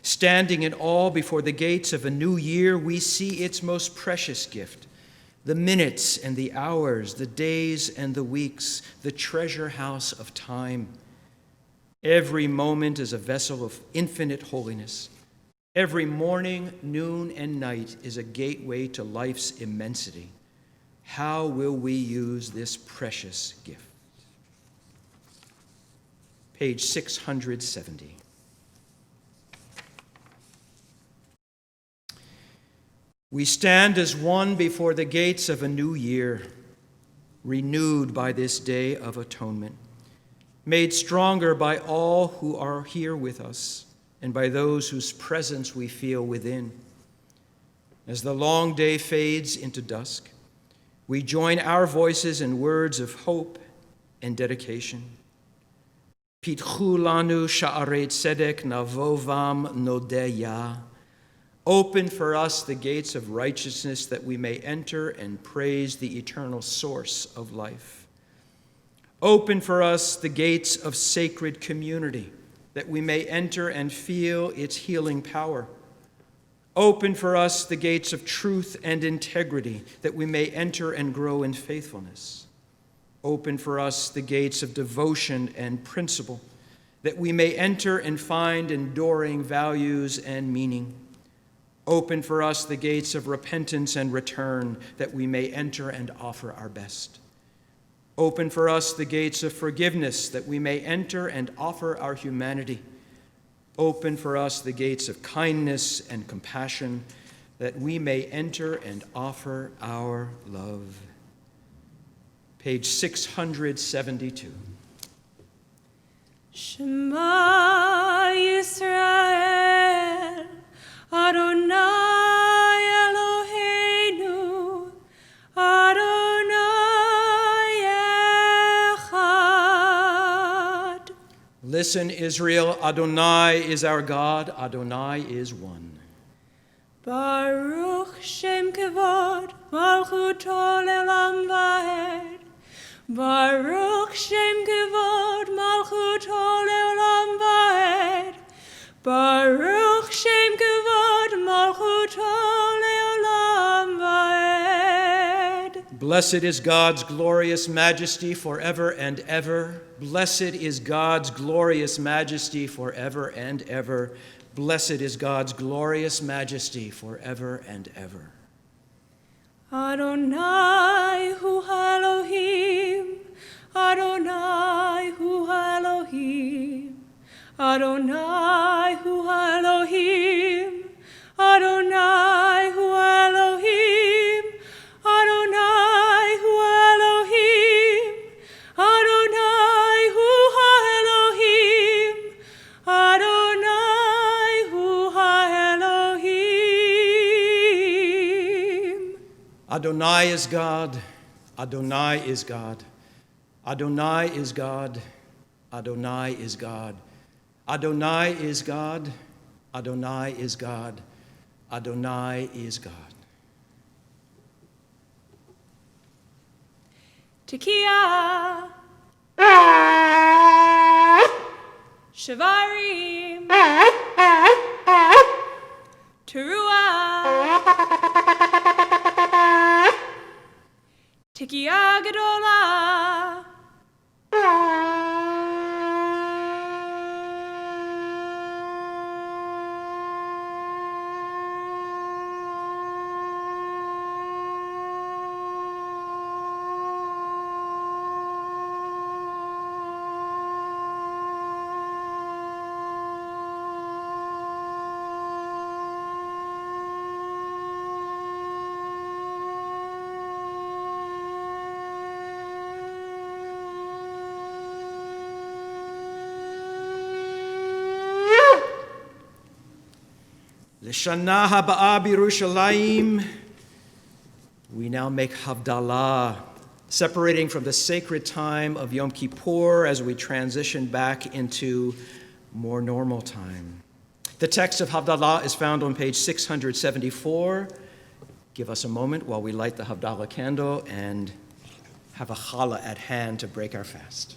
Standing in awe before the gates of a new year, we see its most precious gift, the minutes and the hours, the days and the weeks, the treasure house of time. Every moment is a vessel of infinite holiness. Every morning, noon, and night is a gateway to life's immensity. How will we use this precious gift? Page 670. We stand as one before the gates of a new year, renewed by this day of atonement. made stronger by all who are here with us and by those whose presence we feel within. As the long day fades into dusk, we join our voices in words of hope and dedication. Pitchu lanu sha'arei tzedek navovam nodeya. Open for us the gates of righteousness that we may enter and praise the eternal source of life. Open for us the gates of sacred community that we may enter and feel its healing power. Open for us the gates of truth and integrity that we may enter and grow in faithfulness. Open for us the gates of devotion and principle that we may enter and find enduring values and meaning. Open for us the gates of repentance and return that we may enter and offer our best. Open for us the gates of forgiveness that we may enter and offer our humanity. Open for us the gates of kindness and compassion that we may enter and offer our love. Page 672. Shema Yisrael, Adonai Eloheinu, Adonai Echad. Listen, Israel, Adonai is our God, Adonai is one. Baruch Shem Kevod, Malchuto Le'olam Va'ed. Baruch Shem Kevod, Malchuto Le'olam Va'ed. Baruch Shem Kevod, Malchuto Le'olam Va'ed. Blessed is God's glorious majesty forever and ever. Blessed is God's glorious majesty forever and ever. Blessed is God's glorious majesty forever and ever. Adonai hu Elohim, Adonai hu Elohim, Adonai hu Elohim, Adonai hu Elohim, Adonai hu Elohim, Adonai hu Elohim, Adonai hu Elohim. Adonai is God, Adonai is God, Adonai is God, Adonai is God, Adonai is God, Adonai is God, Adonai is God. Tekiah, Shavarim, Teruah, Tekiah Gedolah. L'shana haba'a b'Yerushalayim. We now make Havdalah, separating from the sacred time of Yom Kippur as we transition back into more normal time. The text of Havdalah is found on page 674. Give us a moment while we light the Havdalah candle and have a challah at hand to break our fast.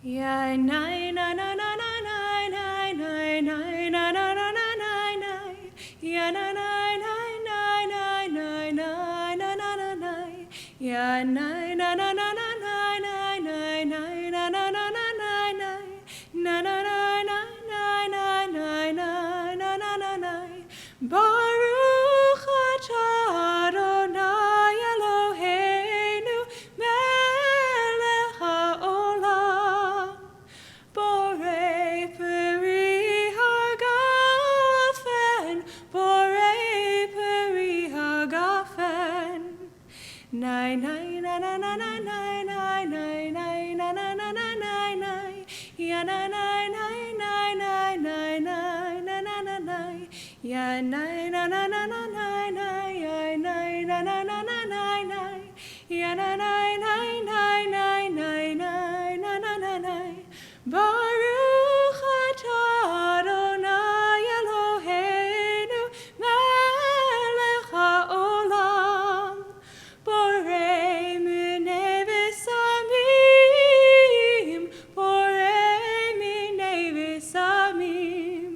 Ya nai na na na na nai nai nai nai na na na na nai nai. Ya na nai nai nai nai nai nai na na na nai. Ya nai na na na na nai nai nai nai na na na na nai nai. Na na na nai nai nai nai nai na na na nai. Baruch atah Adonai Eloheinu melech haolam. Borei Baruch atah Adonai Eloheinu melech haolam borei minei v'samim borei minei v'samim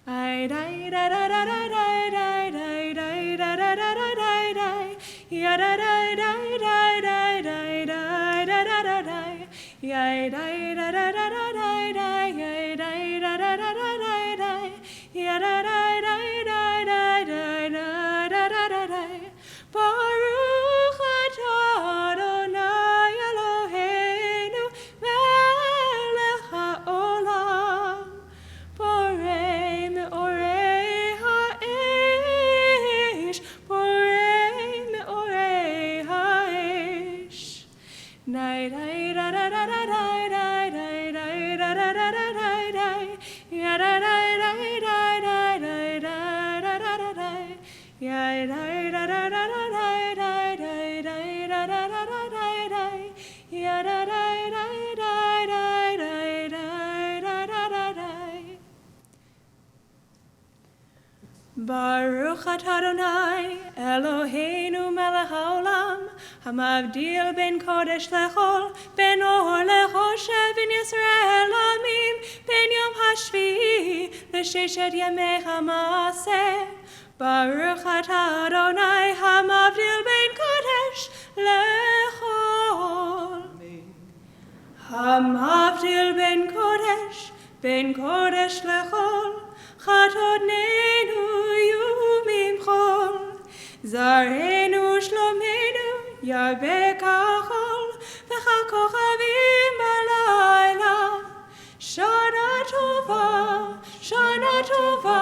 ay dai da da da da dai dai dai dai da da da da dai dai ya da dai dai dai dai dai dai da da da dai ya dai da da da da dai dai ya dai da da da da dai dai ya da dai dai dai dai dai da da da dai Baruch atah Adonai Eloheinu melech haolam borei me'orei ha'esh borei me'orei ha'esh Dai dai da da da da dai dai dai dai da da da da dai dai ya da dai dai dai dai dai dai da da da dai ya dai da da da da dai dai dai dai da da da da dai dai ya da dai dai dai dai dai dai da da da dai Baruch atah Adonai Eloheinu melech haolam hamavdil ben kodesh lechol ben or lechoshev ben Yisrael amim ben yom hashvi'i l'sheshet yemei hamaseh Baruch atah Adonai hamavdil ben kodesh lechol hamavdil ben kodesh lechol chatonenu yumim chol zarenu shlomenu yarbe kachol v'chal kochavim balayla Shana tova, Shana tova,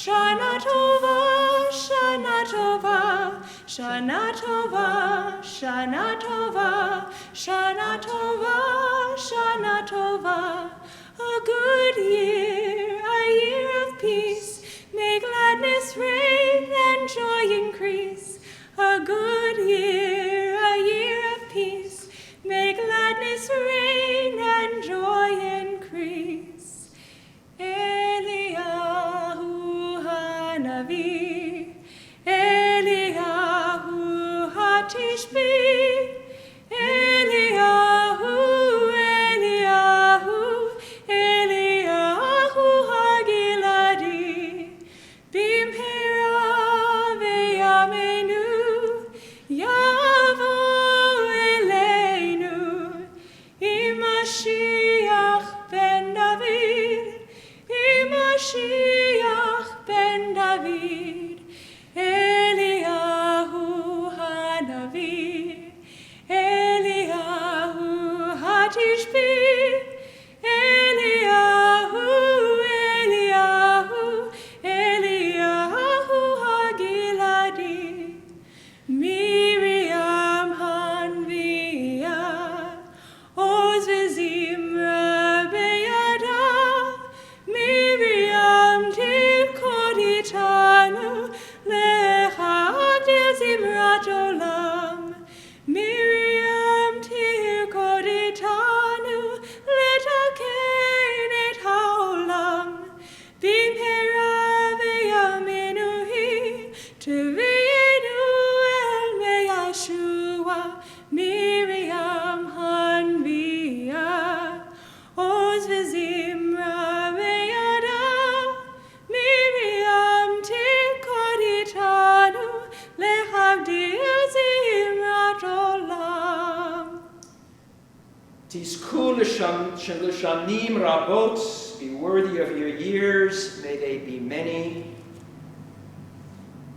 Shana tova, Shana tova, Shana tova, Shana tova, Shana tova, Shana tova. A good year, a year of peace. May gladness reign and joy increase. A good year, a year of peace. May gladness reign and joy increase. Eliyahu Hanavi, Eliyahu Hatishbi, Eliyahu, Eliyahu, Eliyahu Hagiladi, Bimhera v'yamenu, Yavo Eleinu, Mashiach ben David, Mashiach ben David, Eliyahu Hanavi, Eliyahu Hatishbi, Eliyahu, Eliyahu, Eliyahu Hagiladi, Miriam Hanviyah, Oz v'zimra beyada, Miriam tirkod itanu, lechagdil zimrat olam. Miriam tirkod itanu, letaken et haolam. Bimhera v'yaminu hi, tevienu el meyashua. Miriam Hanviyah, Oz v'zimra beyada, Miriam tirkod itanu, lehavdil zimrat olam. Tizku l'shanim rabot, be worthy of your years, may they be many.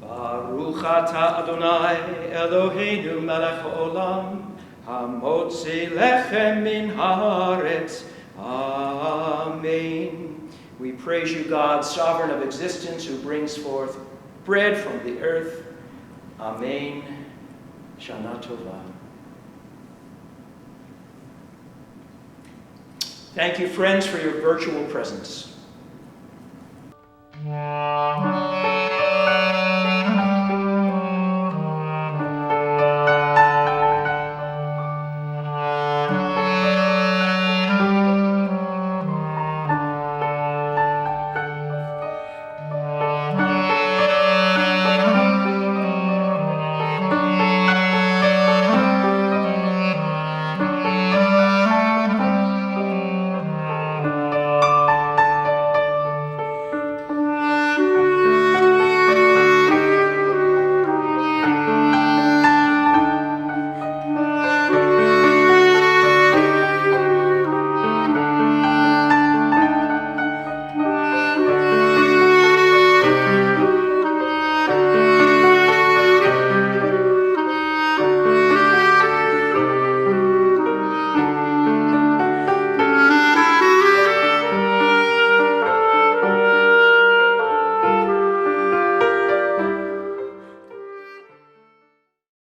Baruch atah Adonai Eloheinu melech haolam, hamotzi lechem min haaretz. Amen. We praise you, God, sovereign of existence, who brings forth bread from the earth. Amen. Shana Tova. Thank you, friends, for your virtual presence.